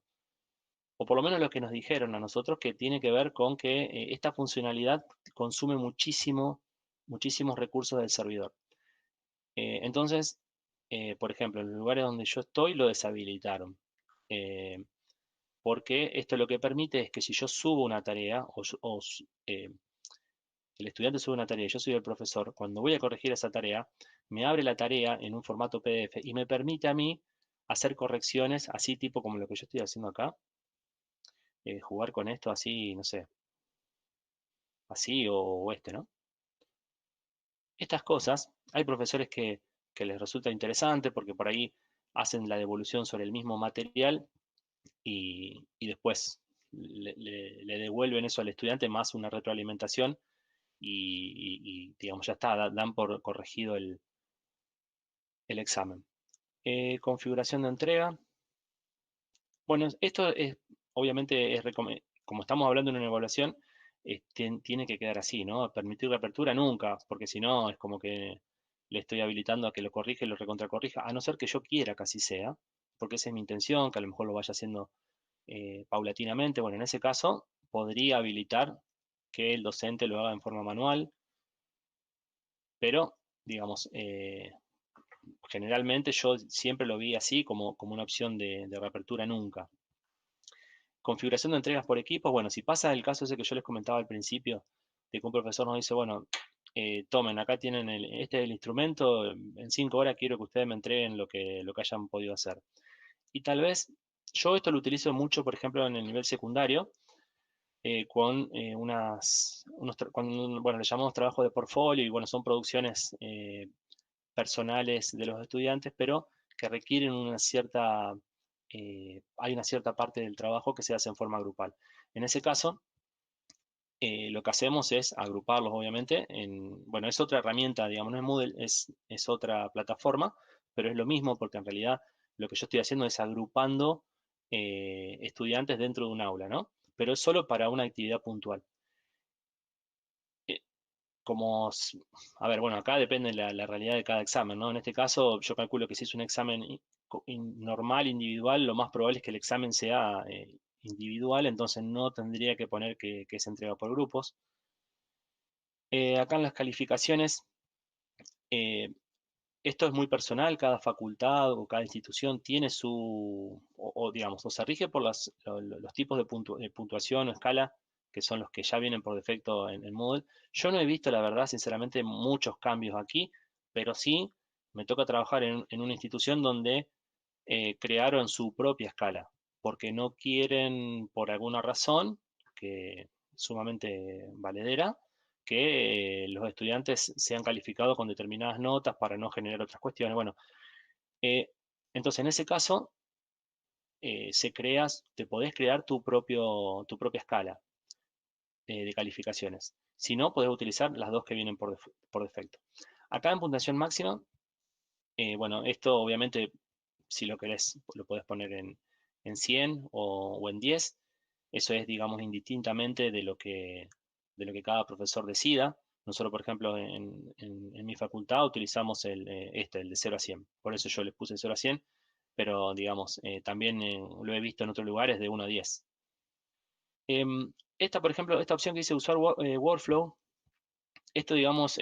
o por lo menos lo que nos dijeron a nosotros, que tiene que ver con que esta funcionalidad consume muchísimos recursos del servidor. Entonces, por ejemplo, en los lugares donde yo estoy lo deshabilitaron, eh, porque esto lo que permite es que si yo subo una tarea el estudiante sube una tarea y yo soy el profesor, cuando voy a corregir esa tarea, me abre la tarea en un formato PDF y me permite a mí hacer correcciones así tipo como lo que yo estoy haciendo acá, jugar con esto así, no sé, así o este, ¿no? Estas cosas, hay profesores que les resulta interesante porque por ahí hacen la devolución sobre el mismo material y después le devuelven eso al estudiante más una retroalimentación digamos, ya está, dan por corregido el examen. Configuración de entrega. Bueno, esto es, obviamente, como estamos hablando en una evaluación, tiene que quedar así, ¿no? Permitir reapertura nunca, porque si no es como que le estoy habilitando a que lo corrija y lo recontracorrija, a no ser que yo quiera que así sea, porque esa es mi intención, que a lo mejor lo vaya haciendo paulatinamente. Bueno, en ese caso, podría habilitar que el docente lo haga en forma manual, pero, digamos, generalmente yo siempre lo vi así como una opción de reapertura nunca. Configuración de entregas por equipos. Bueno, si pasa el caso ese que yo les comentaba al principio, de que un profesor nos dice, bueno, tomen, acá tienen este es el instrumento, en 5 horas quiero que ustedes me entreguen lo que hayan podido hacer. Y tal vez, yo esto lo utilizo mucho, por ejemplo, en el nivel secundario, con bueno, le llamamos trabajo de portfolio y bueno, son producciones personales de los estudiantes, pero que requieren hay una cierta parte del trabajo que se hace en forma grupal. En ese caso, lo que hacemos es agruparlos, obviamente, bueno, es otra herramienta, digamos, no es Moodle, es otra plataforma, pero es lo mismo porque en realidad lo que yo estoy haciendo es agrupando estudiantes dentro de un aula, ¿no? Pero es solo para una actividad puntual. Eh, a ver, bueno, acá depende la realidad de cada examen, ¿no? En este caso, yo calculo que si es un examen normal, individual, lo más probable es que el examen sea individual, entonces no tendría que poner que se entrega por grupos. Acá en las calificaciones, eh, esto es muy personal, cada facultad o cada institución tiene digamos, o se rige por los tipos de puntuación o escala, que son los que ya vienen por defecto en Moodle. Yo no he visto, la verdad, sinceramente, muchos cambios aquí, pero sí me toca trabajar en una institución donde crearon su propia escala, porque no quieren, por alguna razón, que es sumamente valedera, que los estudiantes sean calificados con determinadas notas para no generar otras cuestiones. Bueno, eh, entonces en ese caso te podés crear tu propia escala. de calificaciones. Si no, podés utilizar las dos que vienen por defecto. Acá en puntuación máxima, bueno, esto obviamente, si lo querés, lo podés poner en 100 o en 10. Eso es, digamos, indistintamente de lo que cada profesor decida. Nosotros, por ejemplo, en mi facultad utilizamos el de 0 a 100. Por eso yo le puse 0 a 100, pero, digamos, también lo he visto en otros lugares de 1 a 10. Esta, por ejemplo, esta opción que dice usar workflow, esto, digamos,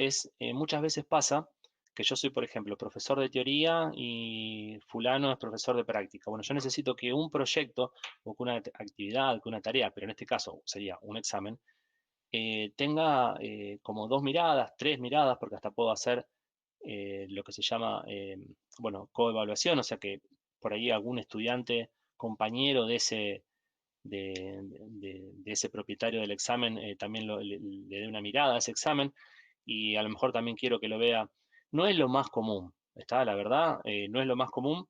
muchas veces pasa que yo soy, por ejemplo, profesor de teoría y fulano es profesor de práctica. Bueno, yo necesito que un proyecto o que una actividad, que una tarea, pero en este caso sería un examen, tenga como dos miradas, tres miradas, porque hasta puedo hacer lo que se llama, bueno, coevaluación, o sea que por ahí algún estudiante, compañero de ese propietario del examen también le dé una mirada a ese examen y a lo mejor también quiero que lo vea. No es lo más común, ¿está? La verdad, no es lo más común,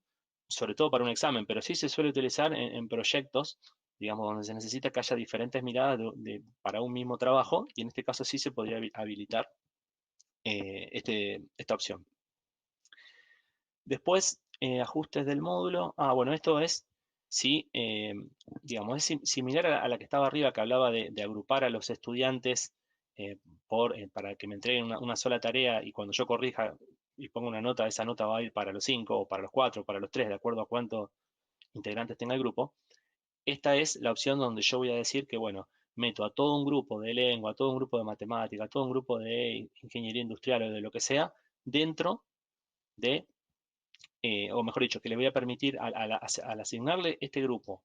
sobre todo para un examen, pero sí se suele utilizar en proyectos, digamos, donde se necesita que haya diferentes miradas para un mismo trabajo y en este caso sí se podría habilitar esta opción. Después, ajustes del módulo. Ah, bueno, esto es, sí, digamos, es similar a la que estaba arriba, que hablaba de agrupar a los estudiantes para que me entreguen una sola tarea y cuando yo corrija y ponga una nota, esa nota va a ir para los 5 o para los 4 o para los 3, de acuerdo a cuántos integrantes tenga el grupo. Esta es la opción donde yo voy a decir que, bueno, meto a todo un grupo de lengua, a todo un grupo de matemática, a todo un grupo de ingeniería industrial o de lo que sea, dentro de o mejor dicho, que le voy a permitir al asignarle este grupo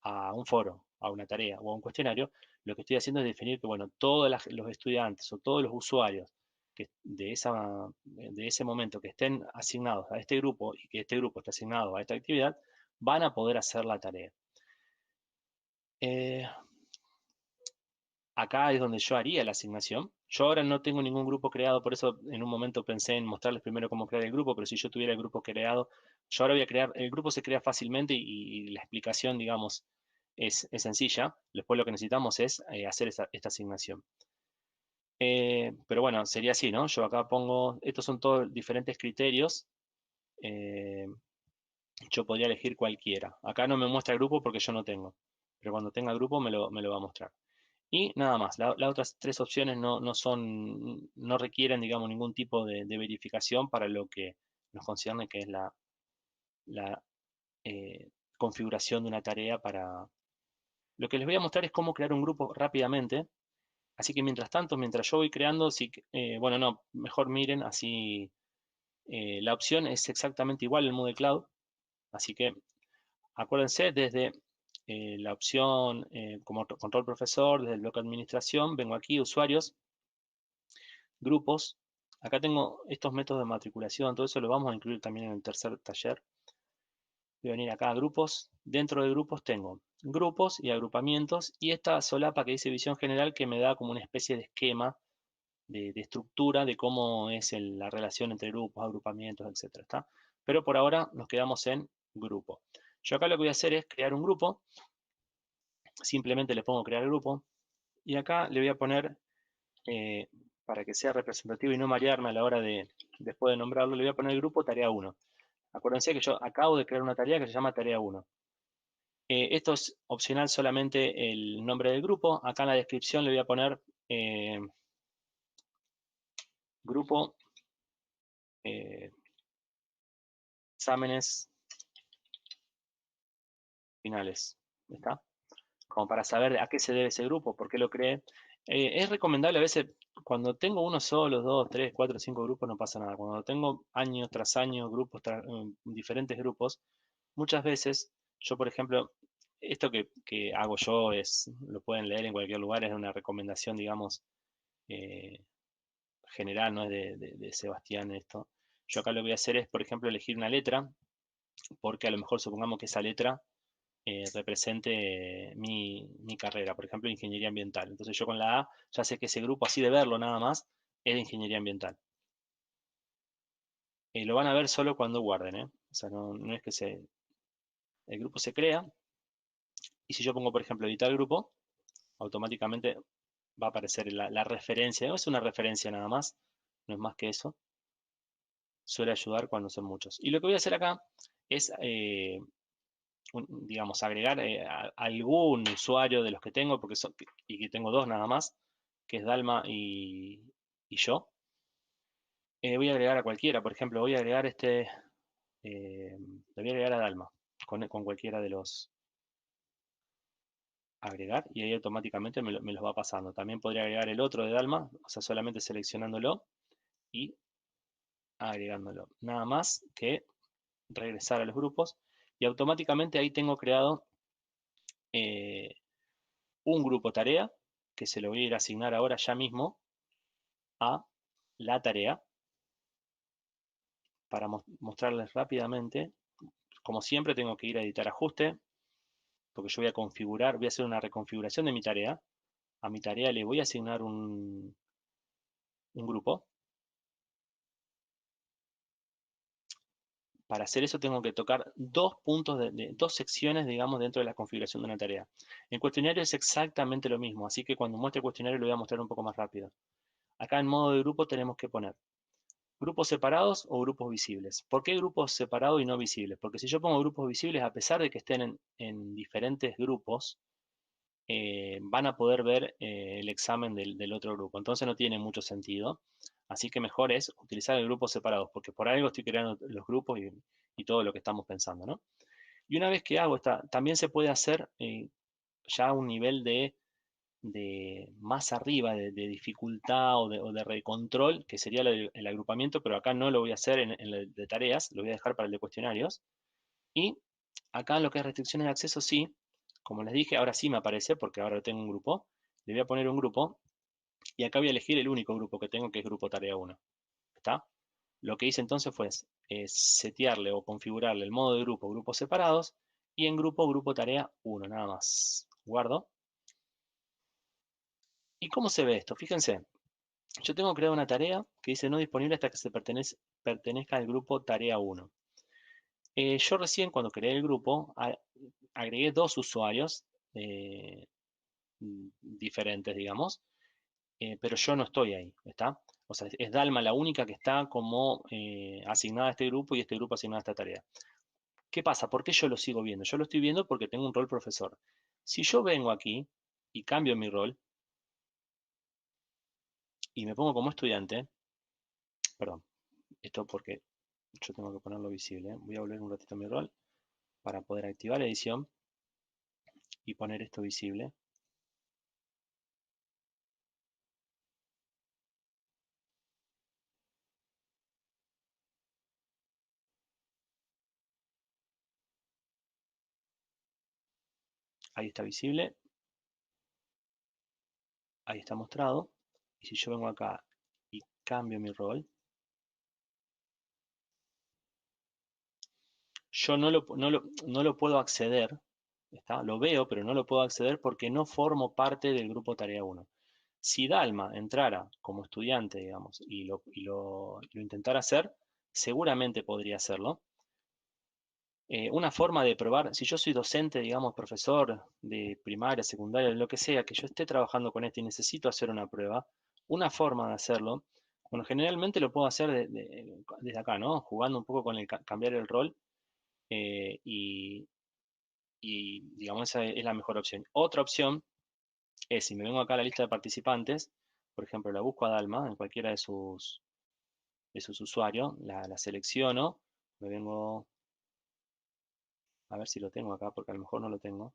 a un foro, a una tarea o a un cuestionario, lo que estoy haciendo es definir que, bueno, todos los estudiantes o todos los usuarios de ese momento que estén asignados a este grupo y que este grupo esté asignado a esta actividad, van a poder hacer la tarea. Eh, Acá es donde yo haría la asignación. Yo ahora no tengo ningún grupo creado, por eso en un momento pensé en mostrarles primero cómo crear el grupo, pero si yo tuviera el grupo creado, yo ahora voy a crear, el grupo se crea fácilmente y la explicación, digamos, es sencilla. Después lo que necesitamos es hacer esta asignación. Pero bueno, sería así, ¿no? Yo acá pongo, estos son todos diferentes criterios. eh, yo podría elegir cualquiera. Acá no me muestra el grupo porque yo no tengo, pero cuando tenga grupo me lo va a mostrar. Y nada más, las otras tres opciones no requieren, digamos, ningún tipo de verificación para lo que nos concierne, que es la configuración de una tarea para... Lo que les voy a mostrar es cómo crear un grupo rápidamente, así que mientras tanto, mientras yo voy creando, bueno, no, mejor miren, así la opción es exactamente igual en Moodle Cloud, así que acuérdense, desde la opción como control profesor, desde el bloque de administración, vengo aquí, usuarios, grupos. Acá tengo estos métodos de matriculación, todo eso lo vamos a incluir también en el tercer taller. Voy a venir acá a grupos. Dentro de grupos tengo grupos y agrupamientos y esta solapa que dice visión general que me da como una especie de esquema de estructura de cómo es la relación entre grupos, agrupamientos, etcétera, ¿está? Pero por ahora nos quedamos en grupo. Yo acá lo que voy a hacer es crear un grupo. Simplemente le pongo crear grupo y acá le voy a poner eh, para que sea representativo y no marearme a la hora después de nombrarlo, le voy a poner el grupo tarea 1. Acuérdense que yo acabo de crear una tarea que se llama tarea 1. Esto es opcional solamente el nombre del grupo. Acá en la descripción le voy a poner grupo exámenes finales. ¿Está? Como para saber a qué se debe ese grupo, por qué lo creé. Es recomendable a veces, cuando tengo uno solo, dos, tres, cuatro, cinco grupos, no pasa nada. Cuando tengo años tras años, diferentes grupos, muchas veces, yo por ejemplo, esto que hago yo lo pueden leer en cualquier lugar, es una recomendación, digamos, eh, general, no es de Sebastián esto. Yo acá lo que voy a hacer es, por ejemplo, elegir una letra, porque a lo mejor supongamos que esa letra represente mi carrera, por ejemplo, ingeniería ambiental. Entonces yo con la A ya sé que ese grupo, así de verlo nada más, es de ingeniería ambiental. Lo van a ver solo cuando guarden, ¿eh? O sea, no es que el grupo se crea, y si yo pongo, por ejemplo, editar grupo, automáticamente va a aparecer la referencia. No es una referencia nada más, no es más que eso. Suele ayudar cuando son muchos. Y lo que voy a hacer acá es, digamos, agregar algún usuario de los que tengo, y que tengo dos nada más, que es Dalma y yo. Voy a agregar a cualquiera, por ejemplo, voy a agregar le voy a agregar a Dalma con cualquiera de los agregar y ahí automáticamente me los va pasando. También podría agregar el otro de Dalma, o sea, solamente seleccionándolo y agregándolo. Nada más que regresar a los grupos y automáticamente ahí tengo creado eh, un grupo tarea que se lo voy a ir a asignar ahora ya mismo a la tarea para mostrarles rápidamente. Como siempre tengo que ir a editar ajuste porque yo voy a configurar, voy a hacer una reconfiguración de mi tarea. A mi tarea le voy a asignar un grupo. Para hacer eso tengo que tocar dos puntos, dos secciones, digamos, dentro de la configuración de una tarea. En cuestionario es exactamente lo mismo, así que cuando muestre el cuestionario lo voy a mostrar un poco más rápido. Acá en modo de grupo tenemos que poner grupos separados o grupos visibles. ¿Por qué grupos separados y no visibles? Porque si yo pongo grupos visibles, a pesar de que estén en diferentes grupos, van a poder ver el examen del otro grupo. Entonces no tiene mucho sentido. Así que mejor es utilizar el grupo separados, porque por algo estoy creando los grupos y todo lo que estamos pensando, ¿no? Y una vez que hago esta, también se puede hacer ya un nivel de más arriba de dificultad o de recontrol, que sería el agrupamiento, pero acá no lo voy a hacer en el de tareas, lo voy a dejar para el de cuestionarios. Y acá en lo que es restricciones de acceso, sí, como les dije, ahora sí me aparece porque ahora tengo un grupo. Le voy a poner un grupo y acá voy a elegir el único grupo que tengo, que es grupo tarea 1. ¿Está? Lo que hice entonces fue setearle o configurarle el modo de grupo, grupos separados, y en grupo tarea 1, nada más. Guardo. ¿Y cómo se ve esto? Fíjense, yo tengo creado una tarea que dice no disponible hasta que se pertenezca al grupo tarea 1. Yo recién cuando creé el grupo agregué dos usuarios diferentes, digamos, pero yo no estoy ahí, ¿está? O sea, es Dalma la única que está como asignada a este grupo y este grupo asignado a esta tarea. ¿Qué pasa? ¿Por qué yo lo sigo viendo? Yo lo estoy viendo porque tengo un rol profesor. Si yo vengo aquí y cambio mi rol y me pongo como estudiante, perdón, esto porque yo tengo que ponerlo visible, ¿eh? Voy a volver un ratito a mi rol para poder activar edición y poner esto visible. Ahí está visible, ahí está mostrado. Y si yo vengo acá y cambio mi rol, yo no lo puedo acceder, ¿está? Lo veo, pero no lo puedo acceder porque no formo parte del grupo tarea 1. Si Dalma entrara como estudiante, digamos, y lo intentara hacer, seguramente podría hacerlo. Una forma de probar, si yo soy docente, digamos, profesor de primaria, secundaria, lo que sea, que yo esté trabajando con esto y necesito hacer una prueba, una forma de hacerlo, bueno, generalmente lo puedo hacer desde acá, ¿no? Jugando un poco con cambiar el rol eh, y, digamos, esa es la mejor opción. Otra opción es, si me vengo acá a la lista de participantes, por ejemplo, la busco a Dalma en cualquiera de sus usuarios, la selecciono, me vengo a ver si lo tengo acá, porque a lo mejor no lo tengo.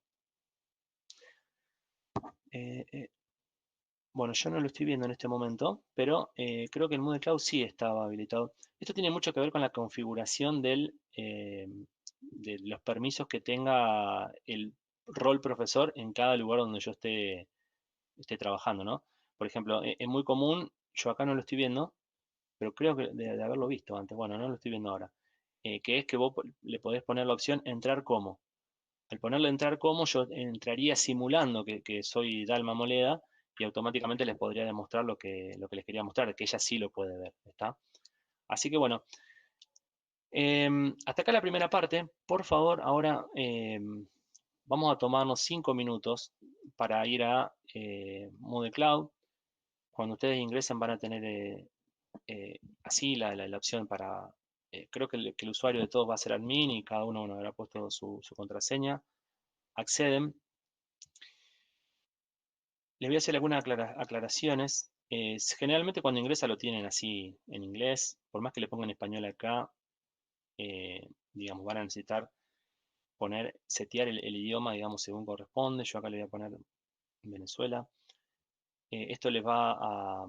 Eh, eh, bueno, yo no lo estoy viendo en este momento, pero creo que el Moodle Cloud sí estaba habilitado. Esto tiene mucho que ver con la configuración de los permisos que tenga el rol profesor en cada lugar donde yo esté trabajando, ¿no? Por ejemplo, es muy común, yo acá no lo estoy viendo, pero creo que de haberlo visto antes, bueno, no lo estoy viendo ahora, que es que vos le podés poner la opción entrar como. Al ponerle entrar como, yo entraría simulando que soy Dalma Moleda y automáticamente les podría demostrar lo que les quería mostrar, que ella sí lo puede ver, ¿está? Así que bueno, hasta acá la primera parte. Por favor, ahora vamos a tomarnos 5 minutos para ir a Moodle Cloud. Cuando ustedes ingresen van a tener así la opción para, creo que el usuario de todos va a ser admin y cada uno, bueno, habrá puesto su contraseña. Acceden. Les voy a hacer algunas aclaraciones. Generalmente cuando ingresa lo tienen así en inglés, por más que le pongan español acá, digamos, van a necesitar setear el idioma, digamos, según corresponde. Yo acá le voy a poner Venezuela. Esto les va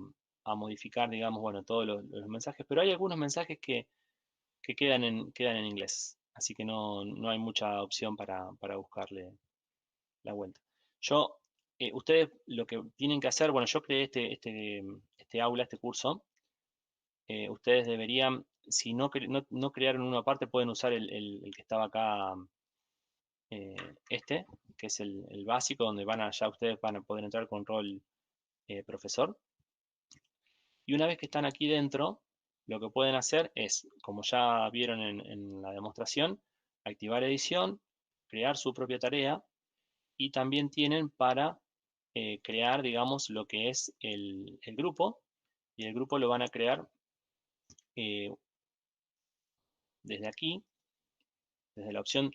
a modificar, digamos, bueno, todos los mensajes, pero hay algunos mensajes que quedan en inglés, así que no hay mucha opción para buscarle la vuelta. Ustedes lo que tienen que hacer, bueno, yo creé este aula, este curso. Ustedes deberían, si no crearon uno aparte, pueden usar el que estaba acá, eh, que es el básico, donde ya ustedes van a poder entrar con rol profesor. Y una vez que están aquí dentro, lo que pueden hacer es, como ya vieron en la demostración, activar edición, crear su propia tarea y también tienen para crear, digamos, lo que es el grupo, y el grupo lo van a crear eh, desde aquí, desde la opción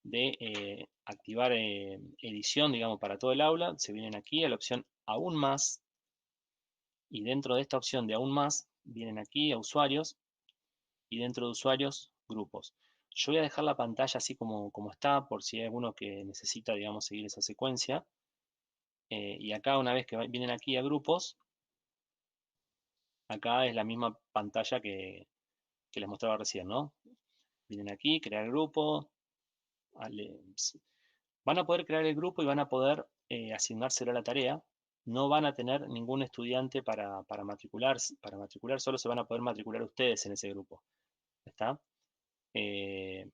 de activar edición, digamos, para todo el aula. Se vienen aquí a la opción aún más, y dentro de esta opción de aún más vienen aquí a usuarios, y dentro de usuarios, grupos. Yo voy a dejar la pantalla así como está, por si hay alguno que necesita, digamos, seguir esa secuencia. Y acá, una vez que vienen aquí a grupos, acá es la misma pantalla que les mostraba recién, ¿no? Vienen aquí, crear grupo. Van a poder crear el grupo y van a poder asignárselo a la tarea. No van a tener ningún estudiante para matricular, solo se van a poder matricular ustedes en ese grupo. ¿Está? Eh,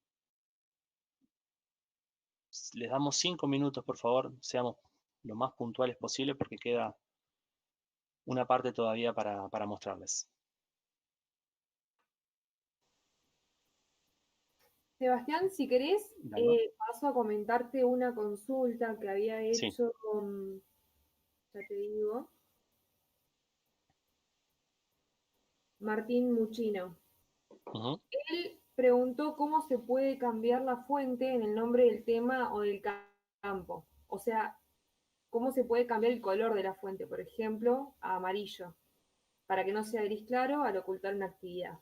Les damos 5 minutos, por favor, seamos lo más puntuales posible porque queda una parte todavía para mostrarles. Sebastián, si querés, Dalma. paso a comentarte una consulta que había Sí. hecho, ya te digo, Martín Muchino. Ujú. Él preguntó cómo se puede cambiar la fuente en el nombre del tema o del campo. O sea, cómo se puede cambiar el color de la fuente, por ejemplo, a amarillo, para que no sea gris claro al ocultar una actividad.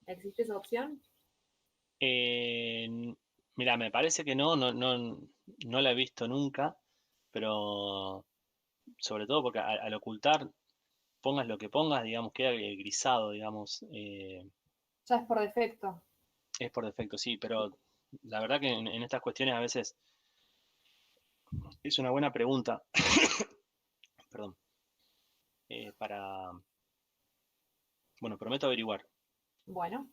¿Existe esa opción? Eh, Mira, me parece que no la he visto nunca, pero sobre todo porque al ocultar, pongas lo que pongas, digamos, queda grisado, digamos, Ya es por defecto. es por defecto, sí, pero la verdad que en estas cuestiones a veces es una buena pregunta, perdón, bueno, prometo averiguar. Bueno,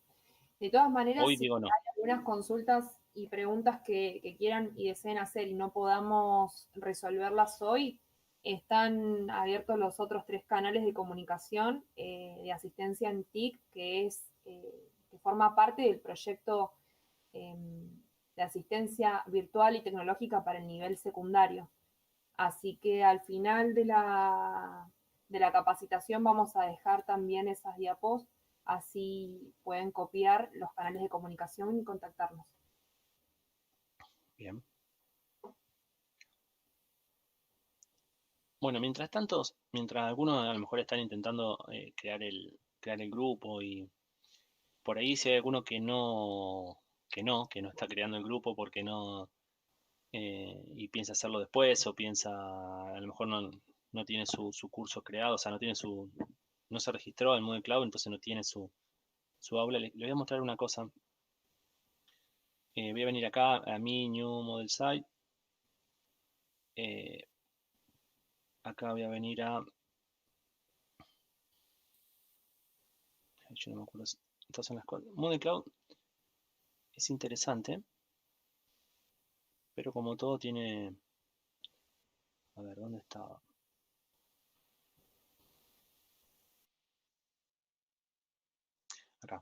de todas maneras, Hoy si digo no. hay algunas consultas y preguntas que quieran y deseen hacer y no podamos resolverlas hoy, están abiertos los otros 3 canales de comunicación de asistencia en TIC, que forma parte del proyecto eh, de asistencia virtual y tecnológica para el nivel secundario. Así que al final de la capacitación vamos a dejar también esas diapos, así pueden copiar los canales de comunicación y contactarnos. Bien. Bueno, mientras tanto, mientras algunos a lo mejor están intentando crear el grupo y por ahí si hay alguno que no está creando el grupo porque no, y piensa hacerlo después o piensa, a lo mejor no tiene su curso creado, o sea, no se registró en Moodle Cloud, entonces no tiene su aula. Le voy a mostrar una cosa. Voy a venir acá a mi New Model Site. Eh, Acá voy a venir yo no me acuerdo, estas son las cosas. Moodle Cloud es interesante, pero como todo tiene, a ver, ¿dónde estaba? Acá.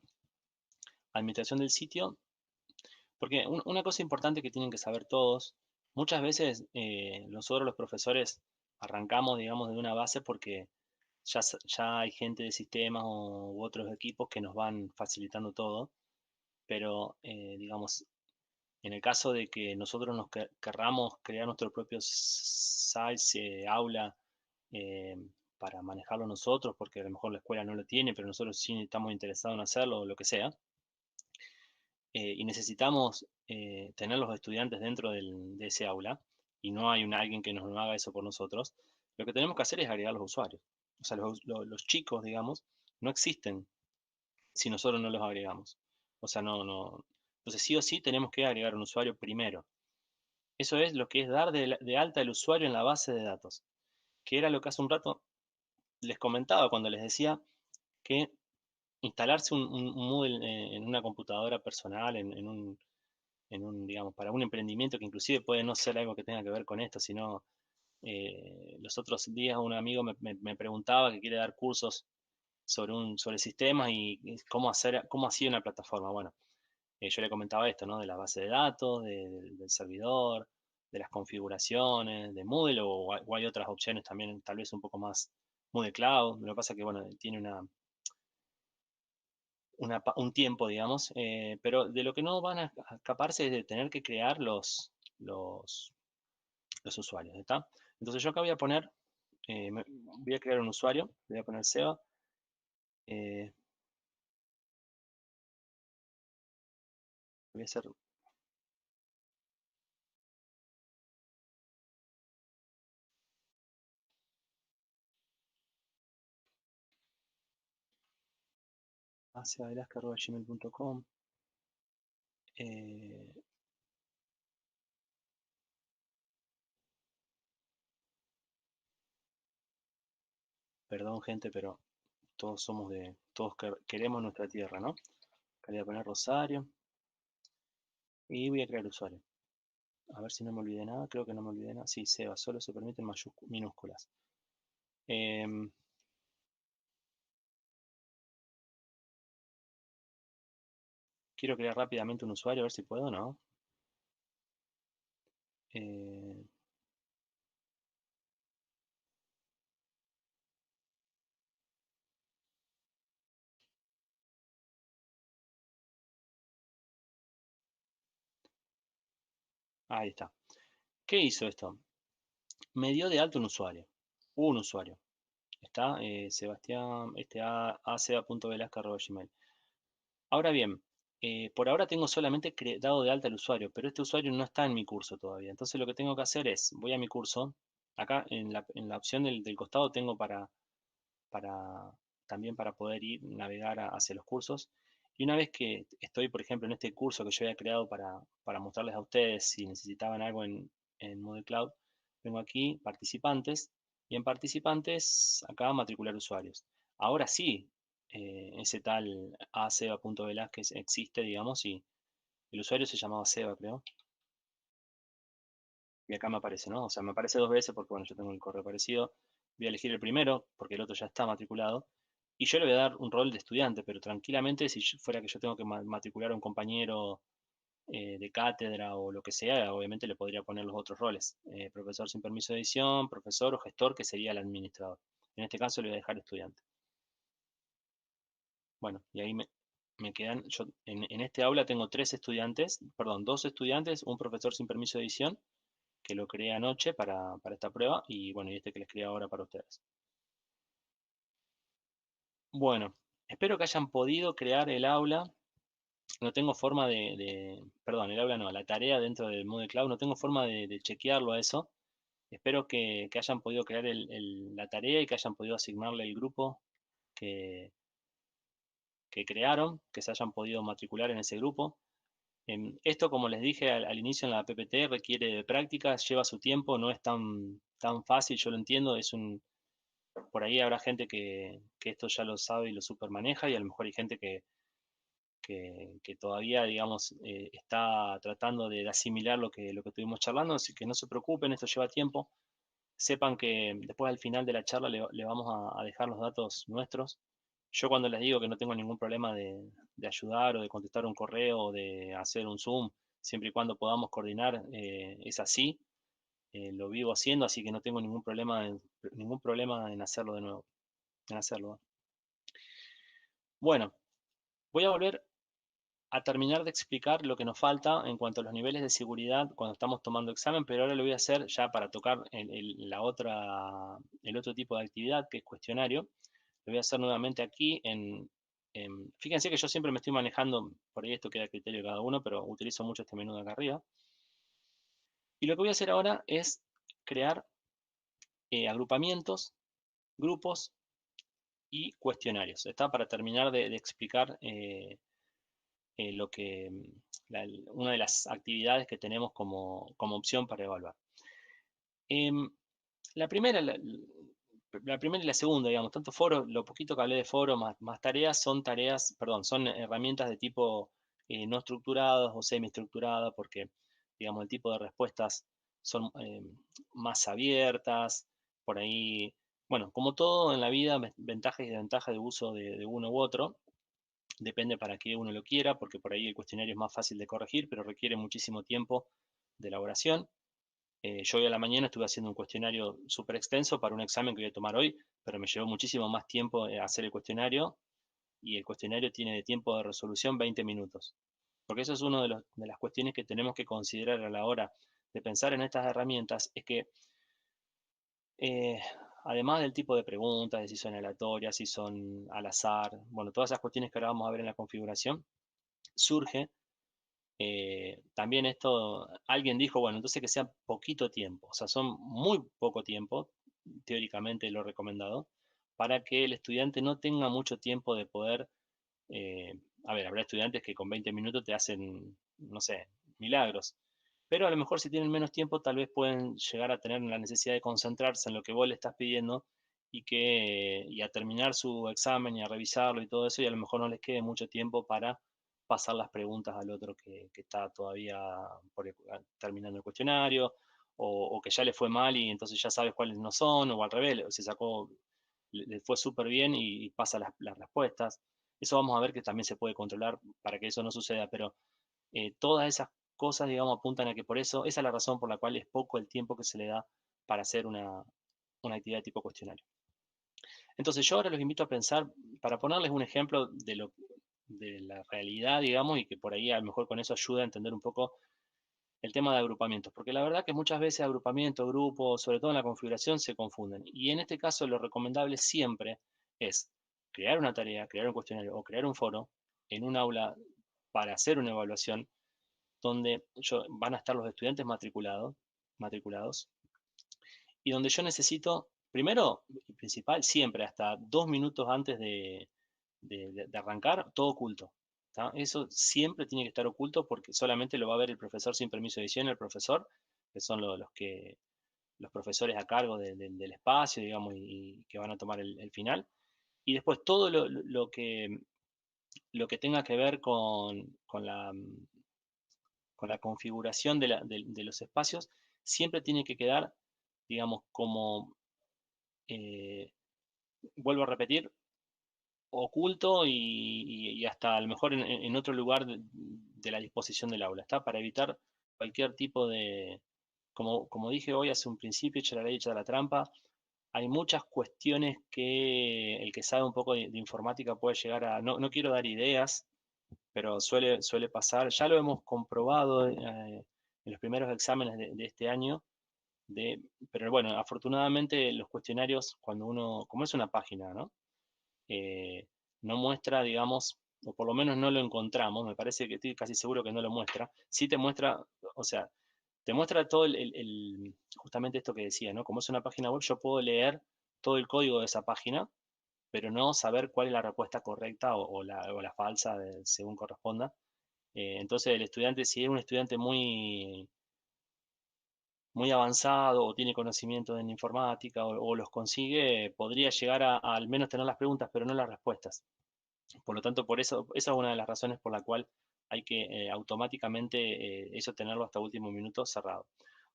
Administración del sitio. Porque una cosa importante que tienen que saber todos, muchas veces nosotros los profesores arrancamos, digamos, de una base porque ya hay gente de sistemas u otros equipos que nos van facilitando todo, pero digamos, en el caso de que nosotros querramos crear nuestro propio site, aula, eh, para manejarlo nosotros, porque a lo mejor la escuela no lo tiene, pero nosotros sí estamos interesados en hacerlo o lo que sea, y necesitamos tener los estudiantes dentro de ese aula, y no hay alguien que nos haga eso por nosotros, lo que tenemos que hacer es agregar los usuarios. O sea, los chicos, digamos, no existen si nosotros no los agregamos. O sea, no. Entonces, sí o sí tenemos que agregar un usuario primero. Eso es lo que es dar de alta el usuario en la base de datos, que era lo que hace un rato les comentaba cuando les decía que instalarse un Moodle en una computadora personal, digamos, para un emprendimiento que inclusive puede no ser algo que tenga que ver con esto, sino los otros días un amigo me preguntaba que quiere dar cursos sobre sistemas y cómo hacía una plataforma. Bueno, yo le comentaba esto, ¿no? De la base de datos, del servidor, de las configuraciones, de Moodle o hay otras opciones también, tal vez un poco más Moodle Cloud. Lo que pasa es que, bueno, tiene un tiempo, digamos, pero de lo que no van a escaparse es de tener que crear los, los usuarios, ¿está? Entonces yo acá voy a poner, voy a crear un usuario, voy a poner Seba, eh, voy a hacer sebavelasca@gmail.com. eh, Perdón, gente, pero todos queremos nuestra tierra, ¿no? Acá voy a poner Rosario y voy a crear usuario. A ver si no me olvidé nada, creo que no me olvidé nada. Sí, Seba, solo se permiten minúsculas. Em, Quiero crear rápidamente un usuario, a ver si puedo, ¿no? Eh, Ahí está. ¿Qué hizo esto? Me dio de alto un usuario. Un usuario. Está Sebastián, aceba.velasca.gmail. Ahora bien, por ahora tengo solamente dado de alta el usuario, pero este usuario no está en mi curso todavía. Entonces lo que tengo que hacer es, voy a mi curso, acá en la opción del costado tengo para también para poder navegar hacia los cursos. Y una vez que estoy, por ejemplo, en este curso que yo había creado para mostrarles a ustedes si necesitaban algo en Moodle Cloud, vengo aquí, participantes, y en participantes, acá matricular usuarios. Ahora sí, ese tal aceba.velázquez existe, digamos, y el usuario se llamaba Seba, creo, y acá me aparece, ¿no? O sea, me aparece dos veces porque, bueno, yo tengo el correo parecido. Voy a elegir el primero porque el otro ya está matriculado. Y yo le voy a dar un rol de estudiante, pero tranquilamente, si fuera que yo tengo que matricular a un compañero de cátedra o lo que sea, obviamente le podría poner los otros roles. Profesor sin permiso de edición, profesor o gestor, que sería el administrador. En este caso le voy a dejar estudiante. Bueno, y ahí me quedan, yo en este aula tengo tres estudiantes, perdón, dos estudiantes, un profesor sin permiso de edición que lo creé anoche para esta prueba y bueno, y este que les creé ahora para ustedes. Bueno, espero que hayan podido crear el aula. No tengo forma perdón, el aula no, la tarea dentro del Moodle Cloud, no tengo forma de chequearlo a eso. Espero que hayan podido crear la tarea y que hayan podido asignarle el grupo que, que crearon, que se hayan podido matricular en ese grupo. Esto, como les dije al inicio en la PPT, requiere de práctica, lleva su tiempo, no es tan fácil, yo lo entiendo, por ahí habrá gente que esto ya lo sabe y lo super maneja y a lo mejor hay gente que todavía, digamos, está tratando de asimilar lo que estuvimos charlando, así que no se preocupen, esto lleva tiempo. Sepan que después al final de la charla le vamos a dejar los datos nuestros. Yo cuando les digo que no tengo ningún problema de ayudar o de contestar un correo o de hacer un Zoom, siempre y cuando podamos coordinar, es así, lo vivo haciendo, así que no tengo ningún problema en hacerlo de nuevo, en hacerlo. Bueno, voy a volver a terminar de explicar lo que nos falta en cuanto a los niveles de seguridad cuando estamos tomando examen, pero ahora lo voy a hacer ya para tocar el otro tipo de actividad, que es cuestionario. Lo voy a hacer nuevamente aquí fíjense que yo siempre me estoy manejando, por ahí esto queda a criterio de cada uno, pero utilizo mucho este menú de acá arriba. Y lo que voy a hacer ahora es crear agrupamientos, grupos y cuestionarios. Está para terminar de explicar una de las actividades que tenemos como opción para evaluar. Em, la primera, la primera y la segunda, digamos, tanto foro, lo poquito que hablé de foro más tareas, son herramientas de tipo no estructuradas o semiestructuradas, porque, digamos, el tipo de respuestas son más abiertas, por ahí, bueno, como todo en la vida, ventajas y desventajas de uso de uno u otro, depende para qué uno lo quiera, porque por ahí el cuestionario es más fácil de corregir, pero requiere muchísimo tiempo de elaboración. Yo hoy a la mañana estuve haciendo un cuestionario súper extenso para un examen que voy a tomar hoy, pero me llevó muchísimo más tiempo hacer el cuestionario y el cuestionario tiene de tiempo de resolución 20 minutos. Porque eso es una de las cuestiones que tenemos que considerar a la hora de pensar en estas herramientas, es que eh, además del tipo de preguntas, de si son aleatorias, si son al azar, bueno, todas esas cuestiones que ahora vamos a ver en la configuración, surge también esto, alguien dijo, bueno, entonces que sea poquito tiempo, o sea, son muy poco tiempo, teóricamente lo recomendado, para que el estudiante no tenga mucho tiempo de poder, eh, a ver, habrá estudiantes que con 20 minutos te hacen, no sé, milagros, pero a lo mejor si tienen menos tiempo, tal vez pueden llegar a tener la necesidad de concentrarse en lo que vos le estás pidiendo y a terminar su examen y a revisarlo y todo eso, y a lo mejor no les quede mucho tiempo para pasar las preguntas al otro que está todavía terminando el cuestionario, o que ya le fue mal y entonces ya sabes cuáles no son, o al revés, se sacó, le fue súper bien y pasa las respuestas. Eso vamos a ver que también se puede controlar para que eso no suceda, pero todas esas cosas, digamos, apuntan a que por eso, esa es la razón por la cual es poco el tiempo que se le da para hacer una actividad tipo cuestionario. Entonces yo ahora los invito a pensar, para ponerles un ejemplo de la realidad, digamos, y que por ahí a lo mejor con eso ayuda a entender un poco el tema de agrupamientos, porque la verdad que muchas veces agrupamiento, grupo, sobre todo en la configuración, se confunden. Y en este caso lo recomendable siempre es crear una tarea, crear un cuestionario o crear un foro en un aula para hacer una evaluación donde van a estar los estudiantes matriculados y donde yo necesito, primero y principal, siempre hasta 2 minutos antes de arrancar, todo oculto. ¿Tá? Eso siempre tiene que estar oculto porque solamente lo va a ver el profesor sin permiso de edición, el profesor, que son los profesores a cargo del espacio, digamos, y que van a tomar el final. Y después todo lo que tenga que ver con la configuración de los espacios, siempre tiene que quedar, digamos, como, eh, vuelvo a repetir, oculto y hasta a lo mejor en otro lugar de la disposición del aula, ¿está? Para evitar cualquier tipo como dije hoy hace un principio, echa la ley, echa la trampa, hay muchas cuestiones que el que sabe un poco de informática puede llegar no quiero dar ideas, pero suele pasar, ya lo hemos comprobado en los primeros exámenes de este año, pero bueno, afortunadamente los cuestionarios, cuando uno, como es una página, ¿no? Eh, no muestra, digamos, o por lo menos no lo encontramos, me parece que estoy casi seguro que no lo muestra, sí te muestra, o sea, te muestra todo justamente esto que decía, ¿no? Como es una página web, yo puedo leer todo el código de esa página, pero no saber cuál es la respuesta correcta o la falsa según corresponda. Entonces el estudiante, si es un estudiante muy avanzado o tiene conocimiento en informática o los consigue, podría llegar a al menos tener las preguntas, pero no las respuestas. Por lo tanto, por eso, esa es una de las razones por la cual hay que automáticamente eso tenerlo hasta último minuto cerrado.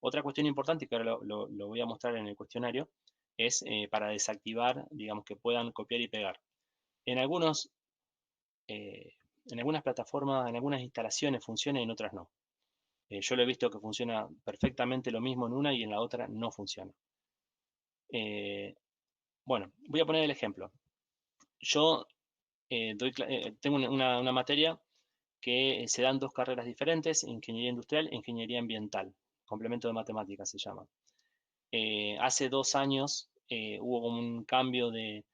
Otra cuestión importante, que ahora lo voy a mostrar en el cuestionario, es para desactivar, digamos, que puedan copiar y pegar. En eh, en algunas plataformas, en algunas instalaciones funciona y en otras no. Yo lo he visto que funciona perfectamente lo mismo en una y en la otra no funciona. Bueno, voy a poner el ejemplo. Yo tengo una materia que se dan dos carreras diferentes, ingeniería industrial e ingeniería ambiental, complemento de matemáticas se llama. Hace 2 años hubo como un cambio de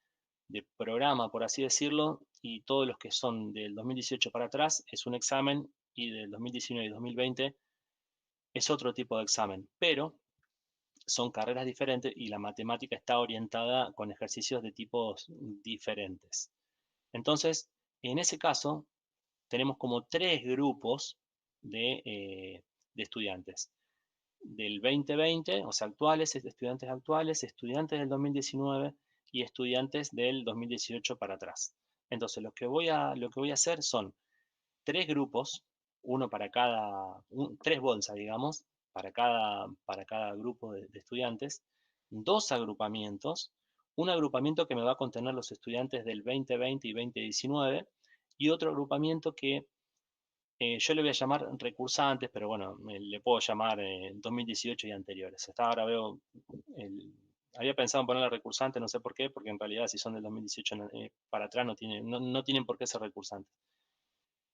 programa, por así decirlo, y todos los que son del 2018 para atrás es un examen y del 2019 y 2020 es otro tipo de examen, pero son carreras diferentes y la matemática está orientada con ejercicios de tipos diferentes. Entonces, en ese caso, tenemos como tres grupos de estudiantes. Del 2020, o sea, estudiantes del 2019 y estudiantes del 2018 para atrás. Entonces, lo que voy a hacer son tres grupos, uno para cada, tres bolsas, digamos, para cada grupo de estudiantes, dos agrupamientos, un agrupamiento que me va a contener los estudiantes del 2020 y 2019 y otro agrupamiento que yo le voy a llamar recursantes, pero bueno, le puedo llamar 2018 y anteriores. Hasta ahora veo, había pensado en ponerle recursantes, no sé por qué, porque en realidad si son del 2018 para atrás no tienen por qué ser recursantes.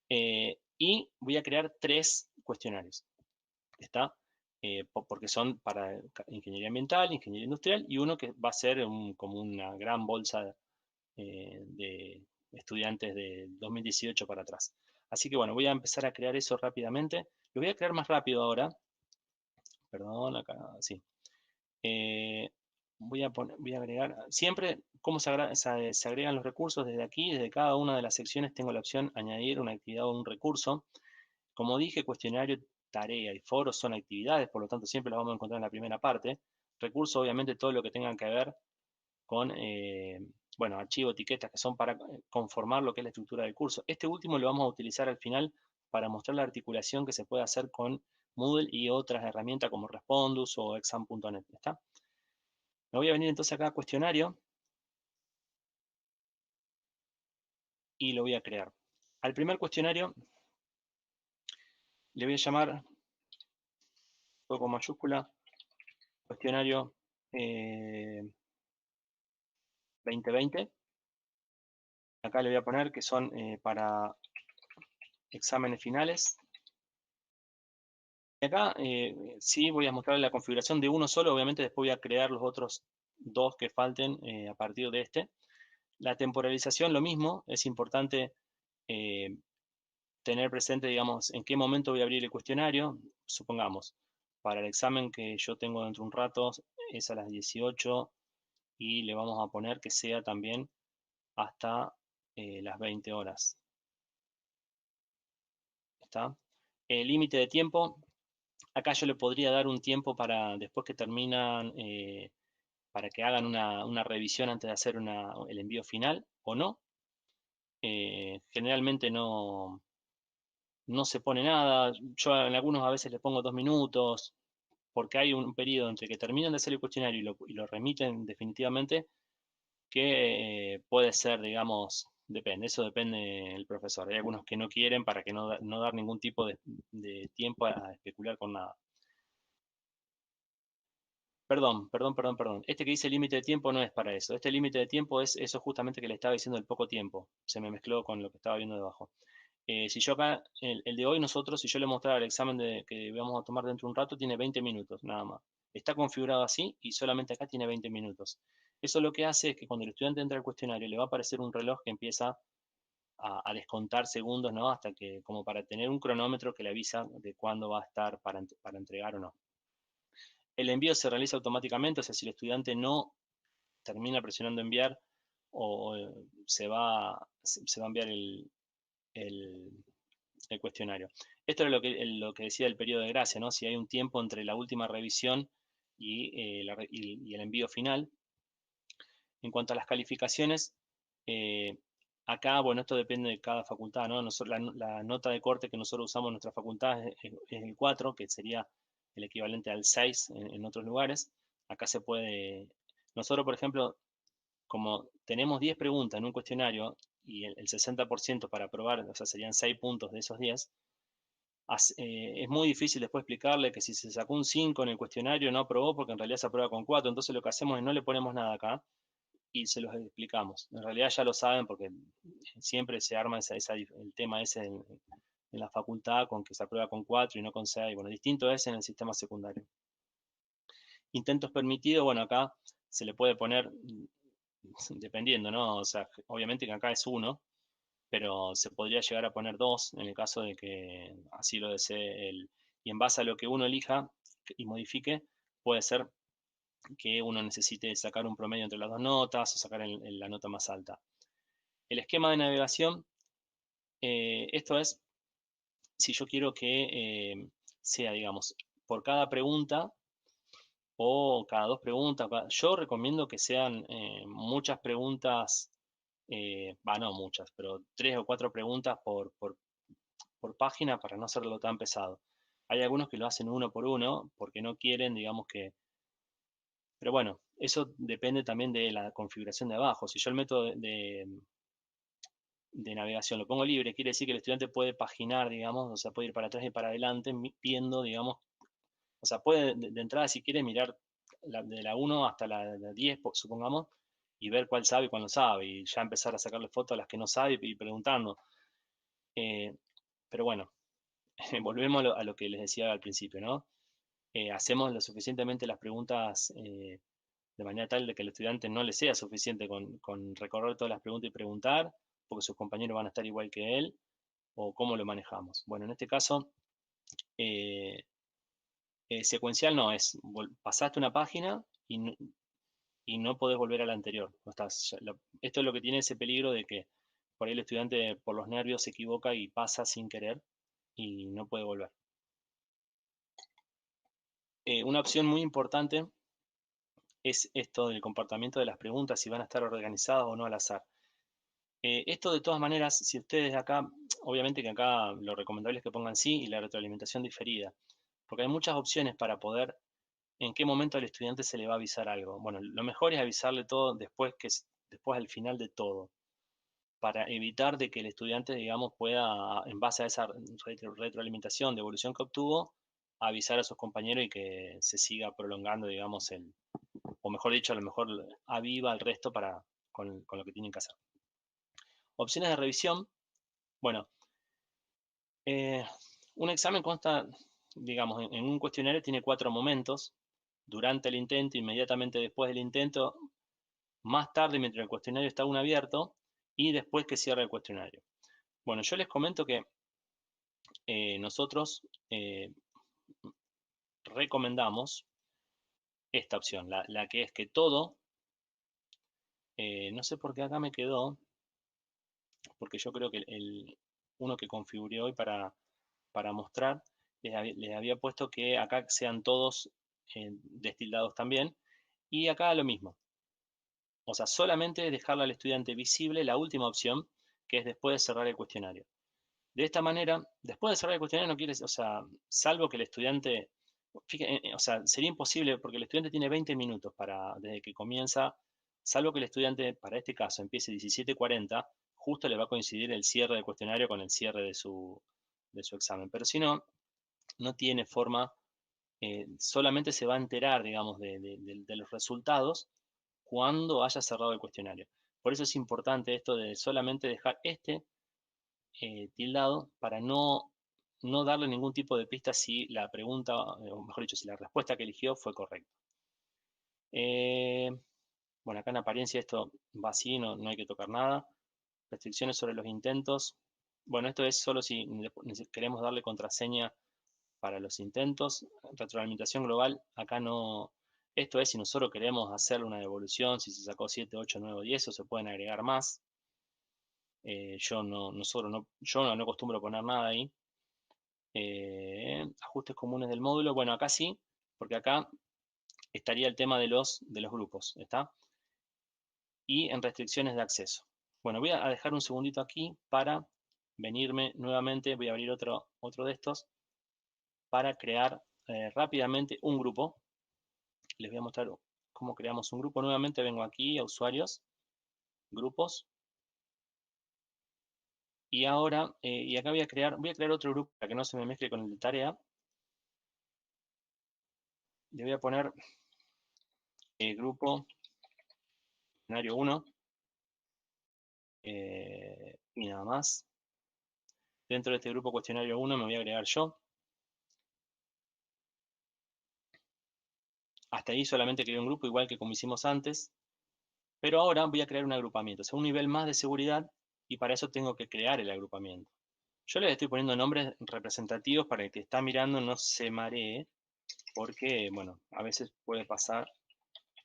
Y voy a crear tres cuestionarios, ¿está? Porque son para ingeniería ambiental, ingeniería industrial y uno que va a ser como una gran bolsa de estudiantes de 2018 para atrás. Así que bueno, voy a empezar a crear eso rápidamente. Lo voy a crear más rápido ahora. Perdón, acá, sí. Eh, voy a agregar, siempre cómo se agregan los recursos desde aquí, desde cada una de las secciones tengo la opción añadir una actividad o un recurso. Como dije, cuestionario, tarea y foros son actividades, por lo tanto siempre las vamos a encontrar en la primera parte. Recurso, obviamente, todo lo que tenga que ver con, bueno, archivo, etiquetas, que son para conformar lo que es la estructura del curso. Este último lo vamos a utilizar al final para mostrar la articulación que se puede hacer con Moodle y otras herramientas como Respondus o exam.net. ¿Está? Me voy a venir entonces acá a cuestionario y lo voy a crear. Al primer cuestionario le voy a llamar, todo con mayúscula, cuestionario 2020. Acá le voy a poner que son para exámenes finales. Y acá sí voy a mostrar la configuración de uno solo, obviamente después voy a crear los otros dos que falten a partir de este. La temporalización, lo mismo, es importante eh, tener presente, digamos, en qué momento voy a abrir el cuestionario. Supongamos, para el examen que yo tengo dentro de un rato es a las 18 y le vamos a poner que sea también hasta las 20 horas. ¿Está? El límite de tiempo, acá yo le podría dar un tiempo para después que terminan, para que hagan una revisión antes de hacer el envío final o no. Generalmente no se pone nada. Yo en algunos a veces le pongo 2 minutos, porque hay un periodo entre que terminan de hacer el cuestionario y lo remiten definitivamente, que puede ser, digamos, depende, eso depende del profesor. Hay algunos que no quieren para que no dar ningún tipo de tiempo a especular con nada. Perdón. Este que dice límite de tiempo no es para eso. Este límite de tiempo es eso justamente que le estaba diciendo el poco tiempo. Se me mezcló con lo que estaba viendo debajo. Si yo acá, el de hoy nosotros, si yo le mostrara el examen que vamos a tomar dentro de un rato, tiene 20 minutos, nada más. Está configurado así y solamente acá tiene 20 minutos. Eso lo que hace es que cuando el estudiante entra al cuestionario le va a aparecer un reloj que empieza a descontar segundos, ¿no? Hasta que, como para tener un cronómetro que le avisa de cuándo va a estar para entregar o no. El envío se realiza automáticamente, o sea, si el estudiante no termina presionando enviar o se va a enviar el- el cuestionario. Esto es lo que decía el periodo de gracia, ¿no? Si hay un tiempo entre la última revisión y el envío final. En cuanto a las calificaciones, eh, acá, bueno, esto depende de cada facultad, ¿no? La nota de corte que nosotros usamos en nuestra facultad es el 4, que sería el equivalente al 6 en otros lugares. Acá se puede, nosotros, por ejemplo, como tenemos 10 preguntas en un cuestionario y el 60% para aprobar, o sea, serían 6 puntos de esos 10, Es muy difícil después explicarle que si se sacó un 5 en el cuestionario no aprobó porque en realidad se aprueba con 4, entonces lo que hacemos es no le ponemos nada acá y se los explicamos. En realidad ya lo saben porque siempre se arma el tema ese en la facultad con que se aprueba con 4 y no con 6. Bueno, distinto es en el sistema secundario. Intentos permitidos, bueno, acá se le puede poner, dependiendo, ¿no? O sea, obviamente que acá es 1, pero se podría llegar a poner 2 en el caso de que así lo desee él. Y en base a lo que uno elija y modifique, puede ser que uno necesite sacar un promedio entre las dos notas o sacar la nota más alta. El esquema de navegación, esto es, si yo quiero que sea, digamos, por cada pregunta o cada 2 preguntas, yo recomiendo que sean muchas preguntas, no muchas, pero 3 o 4 preguntas por página para no hacerlo tan pesado. Hay algunos que lo hacen uno por uno porque no quieren, digamos que... Pero bueno, eso depende también de la configuración de abajo. Si yo el método de navegación lo pongo libre, quiere decir que el estudiante puede paginar, digamos, o sea, puede ir para atrás y para adelante viendo, digamos, o sea, puede de entrada si quiere mirar de la 1 hasta la 10, supongamos, y ver cuál sabe y cuál no sabe, y ya empezar a sacarle fotos a las que no sabe y preguntando. Eh, pero bueno, volvemos a lo que les decía al principio, ¿no? Hacemos lo suficientemente las preguntas de manera tal de que el estudiante no le sea suficiente con recorrer todas las preguntas y preguntar, porque sus compañeros van a estar igual que él, o cómo lo manejamos. Bueno, en este caso, eh, secuencial no, es pasaste una página y no podés volver a la anterior. No estás, esto es lo que tiene ese peligro de que por ahí el estudiante por los nervios se equivoca y pasa sin querer y no puede volver. Una opción muy importante es esto del comportamiento de las preguntas, si van a estar organizadas o no al azar. Esto de todas maneras, si ustedes acá, obviamente que acá lo recomendable es que pongan sí y la retroalimentación diferida, porque hay muchas opciones para poder en qué momento al estudiante se le va a avisar algo. Bueno, lo mejor es avisarle todo después al final de todo, para evitar de que el estudiante, digamos, pueda, en base a esa retroalimentación de evolución que obtuvo, avisar a sus compañeros y que se siga prolongando, digamos, o mejor dicho, a lo mejor aviva al resto con lo que tienen que hacer. Opciones de revisión. Bueno, un examen consta, digamos, en un cuestionario tiene 4 momentos: durante el intento, inmediatamente después del intento, más tarde mientras el cuestionario está aún abierto y después que cierra el cuestionario. Bueno, yo les comento que nosotros recomendamos esta opción, la que es que todo, no sé por qué acá me quedó, porque yo creo que uno que configuré hoy para mostrar, les había puesto que acá sean todos destildados también, y acá lo mismo. O sea, solamente dejarle al estudiante visible la última opción, que es después de cerrar el cuestionario. De esta manera, después de cerrar el cuestionario no quiere, o sea, salvo que el estudiante, o sea, sería imposible porque el estudiante tiene 20 minutos desde que comienza, salvo que el estudiante, para este caso, empiece 17:40, justo le va a coincidir el cierre del cuestionario con el cierre de su examen. Pero si no, no tiene forma, solamente se va a enterar, digamos, de los resultados cuando haya cerrado el cuestionario. Por eso es importante esto de solamente dejar tildado para no darle ningún tipo de pista si la pregunta, o mejor dicho, si la respuesta que eligió fue correcta. Bueno, acá en apariencia esto va así, no hay que tocar nada. Restricciones sobre los intentos. Bueno, esto es solo si queremos darle contraseña para los intentos. Retroalimentación global, acá no. Esto es si nosotros queremos hacerle una devolución, si se sacó 7, 8, 9 o 10, o se pueden agregar más. Yo no acostumbro poner nada ahí. Ajustes comunes del módulo, bueno, acá sí, porque acá estaría el tema de los grupos, ¿está? Y en restricciones de acceso. Bueno, voy a dejar un segundito aquí para venirme nuevamente, voy a abrir otro de estos para crear rápidamente un grupo. Les voy a mostrar cómo creamos un grupo. Nuevamente vengo aquí a usuarios, grupos, Y ahora, y acá voy a crear otro grupo para que no se me mezcle con el de tarea. Le voy a poner grupo escenario 1 y nada más. Dentro de este grupo cuestionario 1 me voy a agregar yo. Hasta ahí solamente creé un grupo igual que como hicimos antes. Pero ahora voy a crear un agrupamiento, o sea, un nivel más de seguridad y para eso tengo que crear el agrupamiento. Yo les estoy poniendo nombres representativos para que el que está mirando no se maree, porque, bueno, a veces puede pasar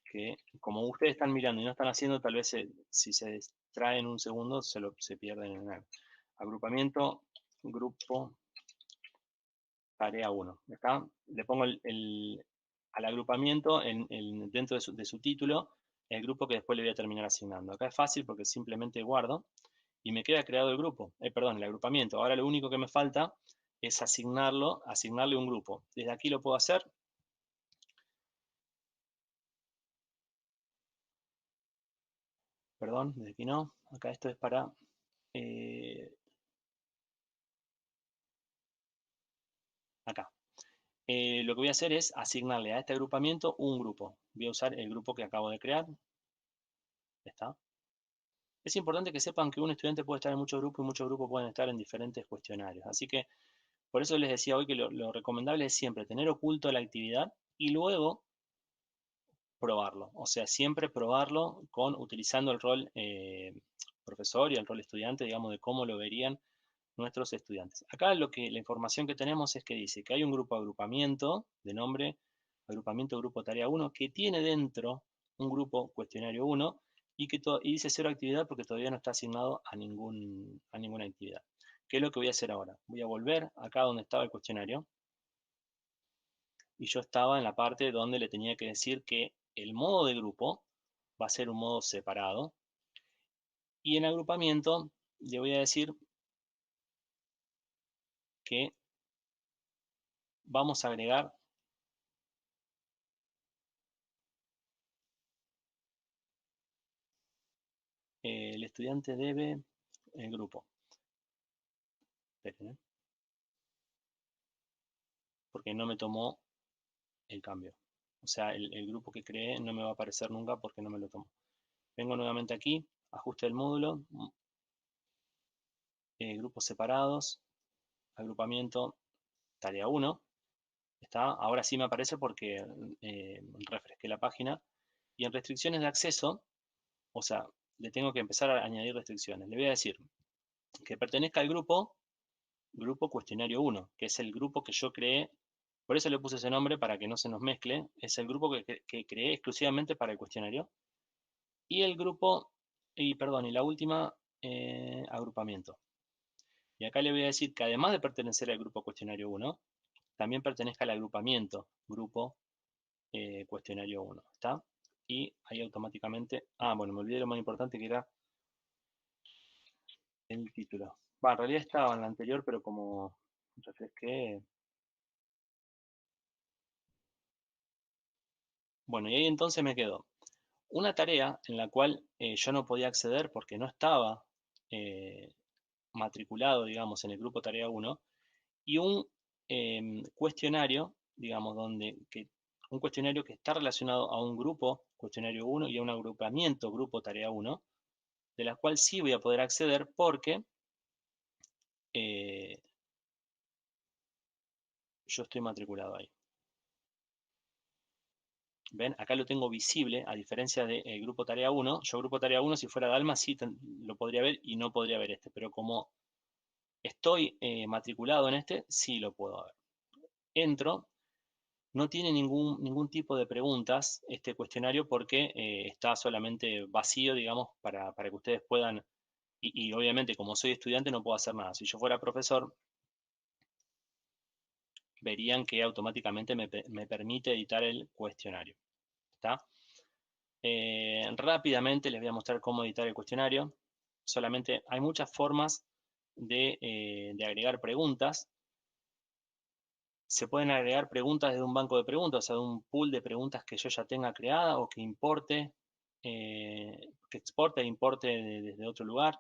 que como ustedes están mirando y no están haciendo, tal vez si se distraen un segundo se pierden en el agrupamiento, grupo, tarea 1. Acá le pongo al agrupamiento dentro de su título el grupo que después le voy a terminar asignando. Acá es fácil porque simplemente guardo y me queda creado el grupo, perdón, el agrupamiento. Ahora lo único que me falta es asignarle un grupo. Desde aquí lo puedo hacer. Perdón, desde aquí no. Acá esto es para... acá. Lo que voy a hacer es asignarle a este agrupamiento un grupo. Voy a usar el grupo que acabo de crear. Está. Es importante que sepan que un estudiante puede estar en muchos grupos y muchos grupos pueden estar en diferentes cuestionarios. Así que por eso les decía hoy que lo recomendable es siempre tener oculto la actividad y luego probarlo. O sea, siempre probarlo utilizando el rol profesor y el rol estudiante, digamos, de cómo lo verían nuestros estudiantes. Acá la información que tenemos es que dice que hay un grupo agrupamiento de nombre agrupamiento grupo tarea 1 que tiene dentro un grupo cuestionario 1 y dice cero actividad porque todavía no está asignado a ninguna actividad. ¿Qué es lo que voy a hacer ahora? Voy a volver acá donde estaba el cuestionario y yo estaba en la parte donde le tenía que decir que el modo de grupo va a ser un modo separado y en agrupamiento le voy a decir que vamos a agregar el estudiante debe el grupo. Esperen, porque no me tomó el cambio. O sea, el grupo que creé no me va a aparecer nunca porque no me lo tomó. Vengo nuevamente aquí, ajuste del módulo, grupos separados, agrupamiento, tarea 1. Está, ahora sí me aparece porque refresqué la página. Y en restricciones de acceso, o sea, le tengo que empezar a añadir restricciones. Le voy a decir que pertenezca al grupo cuestionario 1, que es el grupo que yo creé. Por eso le puse ese nombre para que no se nos mezcle. Es el grupo que creé exclusivamente para el cuestionario. Y el grupo, perdón, y la última, agrupamiento. Y acá le voy a decir que además de pertenecer al grupo cuestionario 1, también pertenezca al agrupamiento grupo cuestionario 1. ¿Está? Y ahí automáticamente, bueno, me olvidé lo más importante que era el título. En realidad estaba en la anterior, pero como refresqué. Bueno, y ahí entonces me quedó una tarea en la cual yo no podía acceder porque no estaba eh, matriculado, digamos, en el grupo tarea 1 y un cuestionario, digamos, un cuestionario que está relacionado a un grupo cuestionario 1 y a un agrupamiento grupo tarea 1, de la cual sí voy a poder acceder porque eh, yo estoy matriculado ahí. ¿Ven? Acá lo tengo visible, a diferencia del grupo tarea 1. Yo grupo tarea 1, si fuera Dalma, sí lo podría ver y no podría ver este. Pero como estoy matriculado en este, sí lo puedo ver. Entro. No tiene ningún tipo de preguntas este cuestionario porque está solamente vacío, digamos, para que ustedes puedan, y obviamente como soy estudiante no puedo hacer nada. Si yo fuera profesor, verían que automáticamente me permite editar el cuestionario. ¿Está? Rápidamente les voy a mostrar cómo editar el cuestionario. Solamente hay muchas formas de agregar preguntas. Se pueden agregar preguntas desde un banco de preguntas, o sea, de un pool de preguntas que yo ya tenga creada o que importe, que exporte e importe desde otro lugar.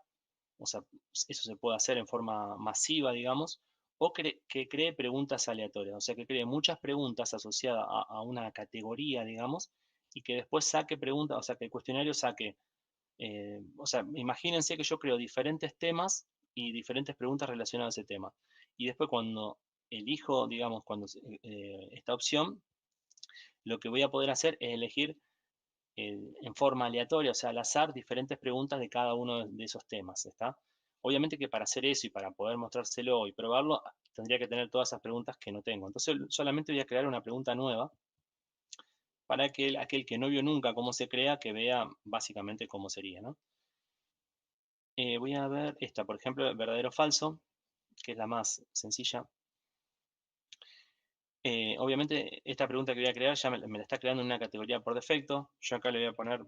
o sea, eso se puede hacer en forma masiva, digamos, o que cree preguntas aleatorias, o sea, que cree muchas preguntas asociadas a una categoría, digamos, y que después saque preguntas, o sea, que el cuestionario saque, o sea, imagínense que yo creo diferentes temas y diferentes preguntas relacionadas a ese tema. Y después cuando elijo, digamos, esta opción, lo que voy a poder hacer es elegir en forma aleatoria, o sea, al azar, diferentes preguntas de cada uno de esos temas, ¿está? Obviamente que para hacer eso y para poder mostrárselo y probarlo, tendría que tener todas esas preguntas que no tengo. Entonces, solamente voy a crear una pregunta nueva para que aquel que no vio nunca cómo se crea, que vea básicamente cómo sería, ¿no? Voy a ver esta, por ejemplo, verdadero o falso, que es la más sencilla. Obviamente, esta pregunta que voy a crear ya me la está creando en una categoría por defecto. Yo acá le voy a poner,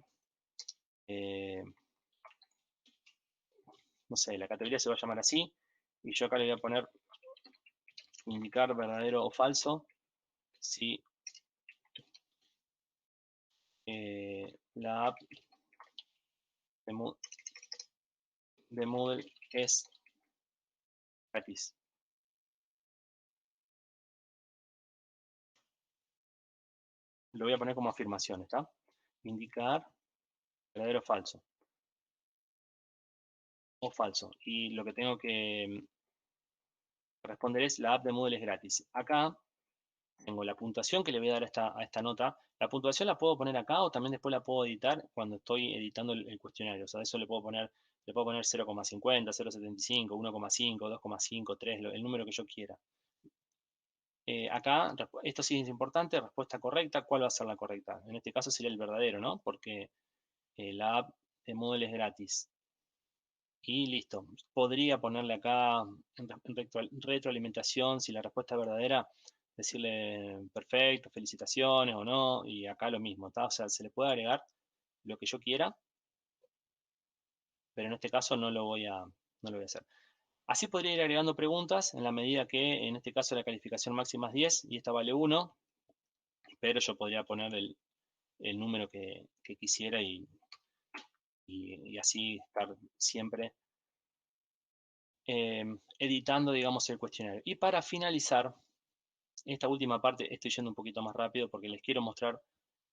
no sé, la categoría se va a llamar así. Y yo acá le voy a poner indicar verdadero o falso si la app de Moodle es gratis. Lo voy a poner como afirmación, ¿está? Indicar verdadero o falso. O falso. Y lo que tengo que responder es la app de Moodle es gratis. Acá tengo la puntuación que le voy a dar a esta nota. La puntuación la puedo poner acá o también después la puedo editar cuando estoy editando el cuestionario. O sea, eso le puedo poner 0,50, 0,75, 1,5, 2,5, 3, el número que yo quiera. Acá, esto sí es importante, respuesta correcta. ¿Cuál va a ser la correcta? En este caso sería el verdadero, ¿no? Porque la app de Moodle es gratis. Y listo. Podría ponerle acá en retroalimentación, si la respuesta es verdadera, decirle perfecto, felicitaciones o no, y acá lo mismo, ¿está? O sea, se le puede agregar lo que yo quiera, pero en este caso no lo voy a hacer. Así podría ir agregando preguntas en la medida que, en este caso, la calificación máxima es 10 y esta vale 1, pero yo podría poner el número que quisiera y así estar siempre editando, digamos, el cuestionario. Y para finalizar, esta última parte estoy yendo un poquito más rápido porque les quiero mostrar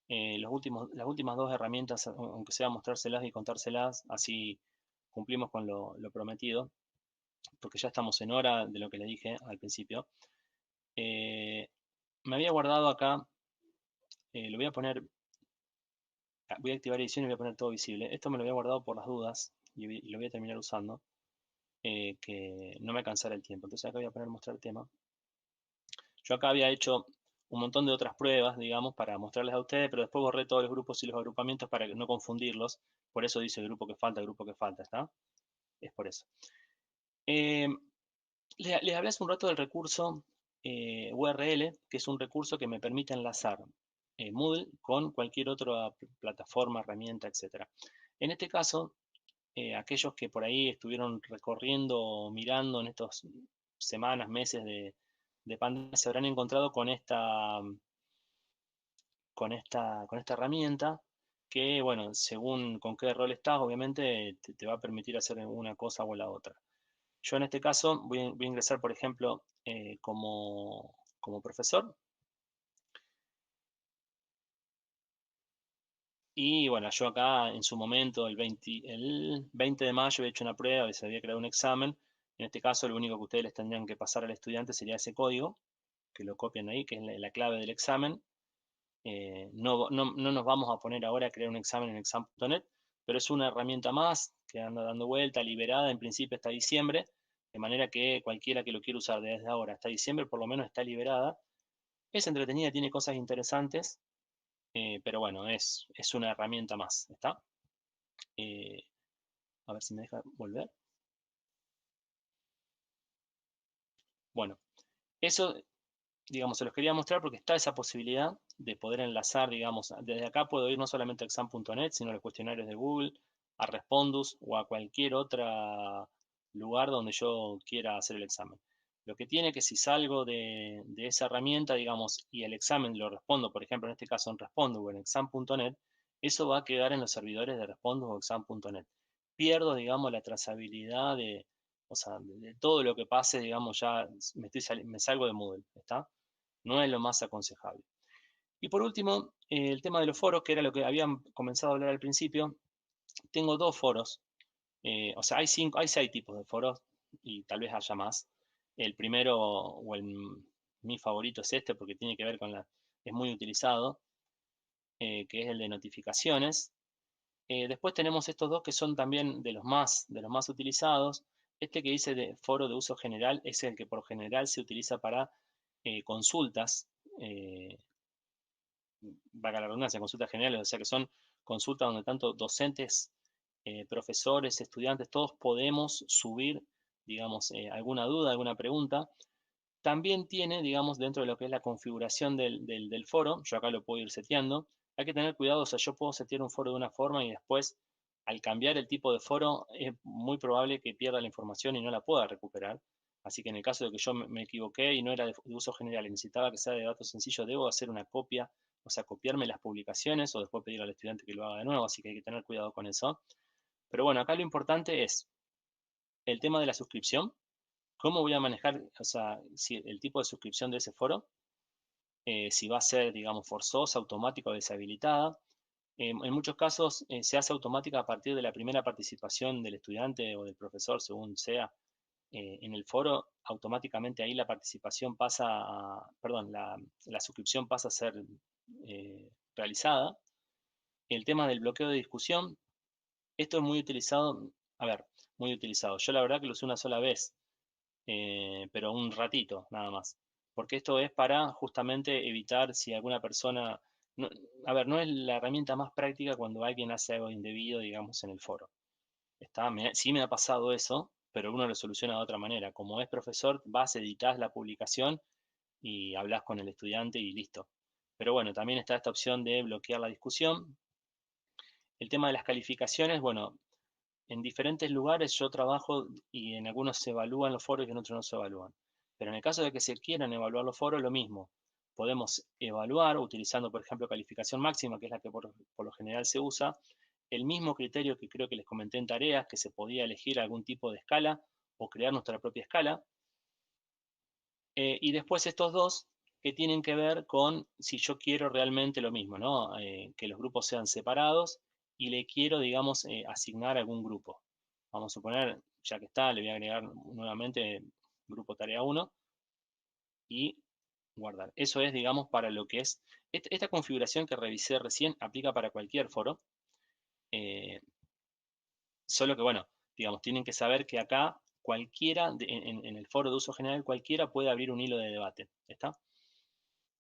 las últimas dos herramientas, aunque sea mostrárselas y contárselas, así cumplimos con lo prometido, porque ya estamos en hora de lo que le dije al principio. Me había guardado acá, lo voy a poner, voy a activar edición y voy a poner todo visible. Esto me lo había guardado por las dudas y lo voy a terminar usando, que no me cansara el tiempo. Entonces acá voy a poner mostrar tema. Yo acá había hecho un montón de otras pruebas, digamos, para mostrarles a ustedes, pero después borré todos los grupos y los agrupamientos para no confundirlos. Por eso dice grupo que falta, ¿está? Es por eso. Les hablé hace un rato del recurso URL, que es un recurso que me permite enlazar Moodle con cualquier otra plataforma, herramienta, etc. En este caso, aquellos que por ahí estuvieron recorriendo, mirando en estas semanas, meses de pandemia, se habrán encontrado con esta herramienta que, bueno, según con qué rol estás, obviamente te va a permitir hacer una cosa o la otra. Yo en este caso voy a ingresar, por ejemplo, como profesor. Y bueno, yo acá en su momento, el 20 de mayo, he hecho una prueba y se había creado un examen. En este caso, lo único que ustedes les tendrían que pasar al estudiante sería ese código, que lo copian ahí, que es la clave del examen. No nos vamos a poner ahora a crear un examen en exam.net, pero es una herramienta más que anda dando vuelta, liberada en principio hasta diciembre, de manera que cualquiera que lo quiera usar desde ahora hasta diciembre por lo menos está liberada. Es entretenida, tiene cosas interesantes, pero bueno, es una herramienta más, ¿está? Eh, a ver si me deja volver. Bueno, eso, digamos, se los quería mostrar porque está esa posibilidad de poder enlazar, digamos, desde acá puedo ir no solamente a exam.net, sino a los cuestionarios de Google, a Respondus o a cualquier otro lugar donde yo quiera hacer el examen. Lo que tiene que si salgo de esa herramienta, digamos, y el examen lo respondo, por ejemplo, en este caso en Respondus o en exam.net, eso va a quedar en los servidores de Respondus o exam.net. pierdo, digamos, la trazabilidad de, o sea, de todo lo que pase, digamos, ya me salgo de Moodle, ¿está? No es lo más aconsejable. Y por último, el tema de los foros, que era lo que habían comenzado a hablar al principio. Tengo dos foros, o sea, hay 6 tipos de foros y tal vez haya más. El primero, mi favorito es este porque tiene que ver con es muy utilizado, que es el de notificaciones. Después tenemos estos dos que son también de los más utilizados. Este que dice de foro de uso general es el que por general se utiliza para consultas, valga la redundancia, consultas generales, o sea que son consultas donde tanto docentes, profesores, estudiantes, todos podemos subir, digamos, alguna duda, alguna pregunta. También tiene, digamos, dentro de lo que es la configuración del foro, yo acá lo puedo ir seteando, hay que tener cuidado, o sea, yo puedo setear un foro de una forma y después, al cambiar el tipo de foro, es muy probable que pierda la información y no la pueda recuperar. Así que en el caso de que yo me equivoqué y no era de uso general y necesitaba que sea de datos sencillos, debo hacer una copia, o sea, copiarme las publicaciones o después pedir al estudiante que lo haga de nuevo, así que hay que tener cuidado con eso. Pero bueno, acá lo importante es el tema de la suscripción. ¿Cómo voy a manejar, o sea, si el tipo de suscripción de ese foro? Si va a ser, digamos, forzosa, automática o deshabilitada. En muchos casos se hace automática a partir de la primera participación del estudiante o del profesor, según sea, en el foro. Automáticamente ahí la participación pasa perdón, la suscripción pasa a ser realizada. El tema del bloqueo de discusión, esto es muy utilizado, a ver, muy utilizado. Yo la verdad que lo usé una sola vez, pero un ratito nada más. Porque esto es para justamente evitar si alguna persona... a ver, no es la herramienta más práctica cuando alguien hace algo indebido, digamos, en el foro. Sí me ha pasado eso, pero uno lo soluciona de otra manera. Como es profesor, vas, editas la publicación y hablas con el estudiante y listo. Pero bueno, también está esta opción de bloquear la discusión. El tema de las calificaciones, bueno, en diferentes lugares yo trabajo y en algunos se evalúan los foros y en otros no se evalúan. Pero en el caso de que se quieran evaluar los foros, lo mismo. Podemos evaluar utilizando, por ejemplo, calificación máxima, que es la que por lo general se usa, el mismo criterio que creo que les comenté en tareas, que se podía elegir algún tipo de escala o crear nuestra propia escala. Y después estos dos que tienen que ver con si yo quiero realmente lo mismo, ¿no? Que los grupos sean separados y le quiero, digamos, asignar algún grupo. Vamos a suponer, ya que está, le voy a agregar nuevamente grupo tarea 1 y guardar. Eso es, digamos, para lo que es... Esta configuración que revisé recién aplica para cualquier foro. eh, Solo que, bueno, digamos, tienen que saber que acá cualquiera, en el foro de uso general, cualquiera puede abrir un hilo de debate. ¿Está?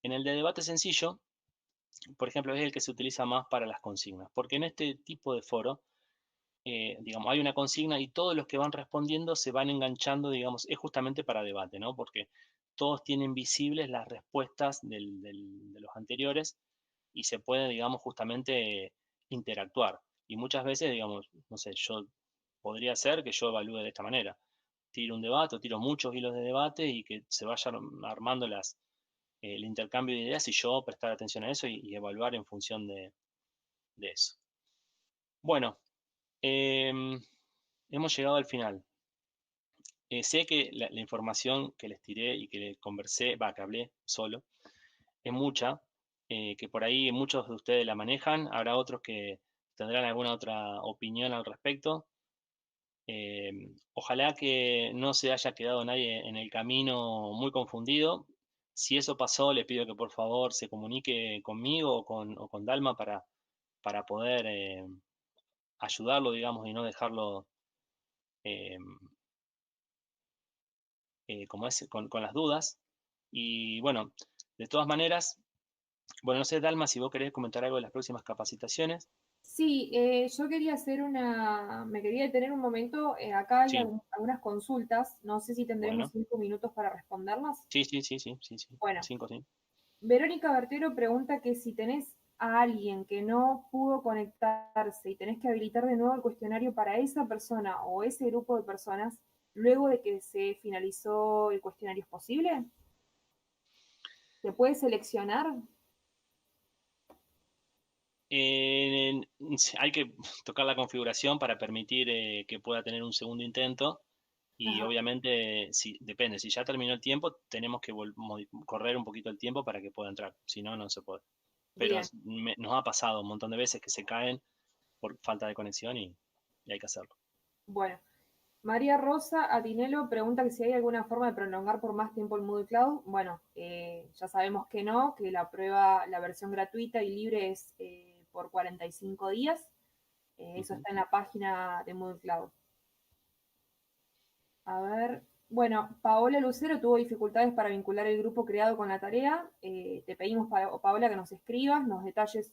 En el de debate sencillo, por ejemplo, es el que se utiliza más para las consignas, porque en este tipo de foro, digamos, hay una consigna y todos los que van respondiendo se van enganchando, digamos, es justamente para debate, ¿no? Porque todos tienen visibles las respuestas de los anteriores y se puede, digamos, justamente interactuar. Y muchas veces, digamos, no sé, yo podría ser que yo evalúe de esta manera. Tiro un debate o tiro muchos hilos de debate y que se vayan armando el intercambio de ideas y yo prestar atención a eso y evaluar en función de eso. Bueno, hemos llegado al final. Sé que la información que les tiré y que conversé, que hablé solo, es mucha, que por ahí muchos de ustedes la manejan, habrá otros que tendrán alguna otra opinión al respecto. Ojalá que no se haya quedado nadie en el camino muy confundido. Si eso pasó, le pido que por favor se comunique conmigo o con Dalma para poder ayudarlo, digamos, y no dejarlo eh, como es, con las dudas. Y bueno, de todas maneras, bueno, no sé, Dalma, si vos querés comentar algo de las próximas capacitaciones. Sí, yo quería me quería detener un momento, acá hay Sí, algunas consultas, no sé si tendremos bueno, 5 minutos para responderlas. sí, sí, sí, sí, sí, sí, Bueno, 5, sí. Verónica Bertero pregunta que si tenés a alguien que no pudo conectarse y tenés que habilitar de nuevo el cuestionario para esa persona o ese grupo de personas, luego de que se finalizó el cuestionario, ¿es posible? ¿Se puede seleccionar? Hay que tocar la configuración para permitir que pueda tener un segundo intento y Ajá, obviamente, depende, si ya terminó el tiempo, tenemos que correr un poquito el tiempo para que pueda entrar, si no, no se puede. Pero bien. nos ha pasado un montón de veces que se caen por falta de conexión y hay que hacerlo. Bueno, María Rosa Atinelo pregunta que si hay alguna forma de prolongar por más tiempo el Moodle Cloud. Bueno, ya sabemos que no, que la prueba, la versión gratuita y libre es por 45 días. Eso Ujú. está en la página de Moodle Cloud. A ver, bueno, Paola Lucero tuvo dificultades para vincular el grupo creado con la tarea. Te pedimos, Paola, que nos escribas, nos detalles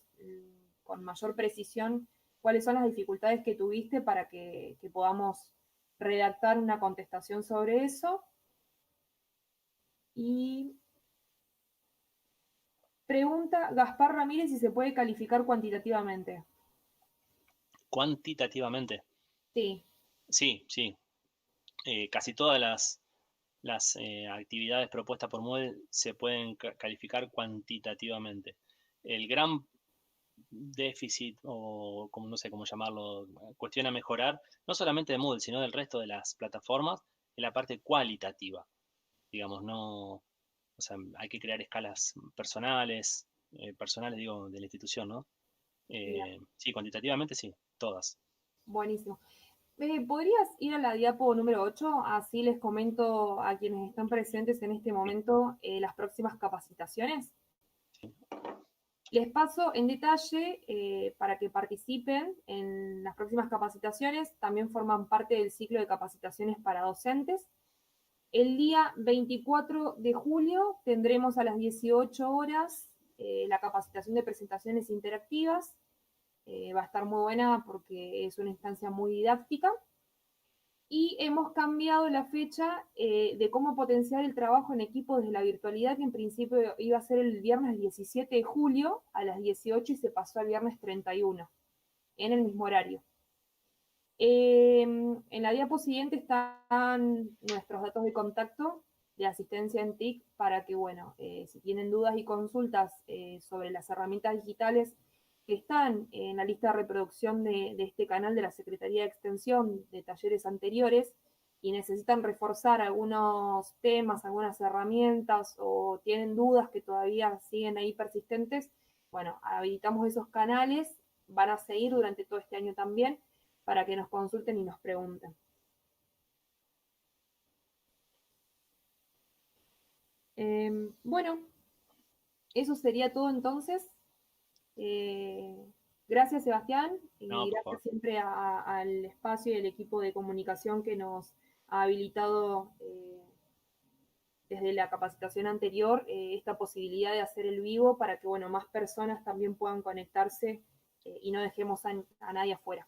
con mayor precisión cuáles son las dificultades que tuviste para que podamos redactar una contestación sobre eso. Y pregunta Gaspar Ramírez si se puede calificar cuantitativamente. Cuantitativamente, Sí, sí, sí. Casi todas las actividades propuestas por Moodle se pueden calificar cuantitativamente. El gran déficit o como no sé cómo llamarlo, cuestión a mejorar, no solamente de Moodle, sino del resto de las plataformas, en la parte cualitativa. Digamos, no, o sea, hay que crear escalas personales digo, de la institución, ¿no? bien, Sí, cuantitativamente sí, todas. buenísimo. ¿Podrías ir a la diapo número 8? Así les comento a quienes están presentes en este momento las próximas capacitaciones. Sí. Les paso en detalle para que participen en las próximas capacitaciones. También forman parte del ciclo de capacitaciones para docentes. El día 24 de julio tendremos a las 18 horas la capacitación de presentaciones interactivas. Va a estar muy buena porque es una instancia muy didáctica. Y hemos cambiado la fecha de cómo potenciar el trabajo en equipo desde la virtualidad, que en principio iba a ser el viernes 17 de julio a las 18 y se pasó al viernes 31, en el mismo horario. En la diapo siguiente están nuestros datos de contacto de asistencia en TIC para que, bueno, si tienen dudas y consultas sobre las herramientas digitales que están en la lista de reproducción de este canal de la Secretaría de Extensión de talleres anteriores y necesitan reforzar algunos temas, algunas herramientas o tienen dudas que todavía siguen ahí persistentes, bueno, habilitamos esos canales, van a seguir durante todo este año también para que nos consulten y nos pregunten. Bueno, eso sería todo entonces. Eh, gracias Sebastián No, y por gracias favor. siempre al espacio y al equipo de comunicación que nos ha habilitado desde la capacitación anterior esta posibilidad de hacer el vivo para que bueno, más personas también puedan conectarse y no dejemos a nadie afuera.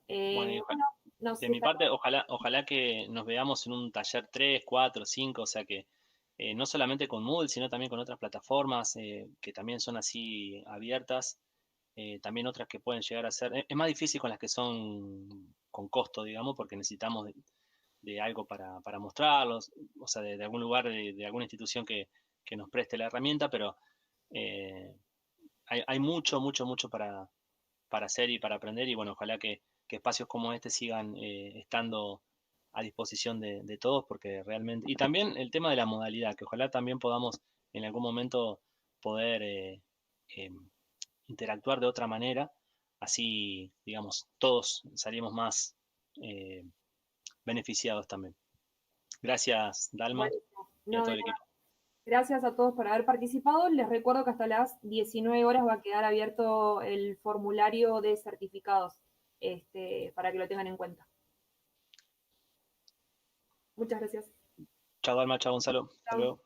Bueno, Bueno, nos de mi está... parte, ojalá que nos veamos en un taller 3, 4, 5, o sea que no solamente con Moodle, sino también con otras plataformas que también son así abiertas, también otras que pueden llegar a ser. Es más difícil con las que son con costo, digamos, porque necesitamos de algo para mostrarlos, o sea, de algún lugar, de alguna institución que nos preste la herramienta, pero eh, hay mucho, mucho, mucho para hacer y para aprender y bueno, ojalá que espacios como este sigan estando a disposición de todos porque realmente... Y también el tema de la modalidad, que ojalá también podamos en algún momento poder eh, interactuar de otra manera, así, digamos, todos salimos más eh, beneficiados también. Gracias, Dalma, Buenísimo. y a No, todo de el nada. equipo. Gracias a todos por haber participado. Les recuerdo que hasta las 19 horas va a quedar abierto el formulario de certificados, para que lo tengan en cuenta. Muchas gracias. Chao, Dalma, chao, Gonzalo. Hasta Chao. luego.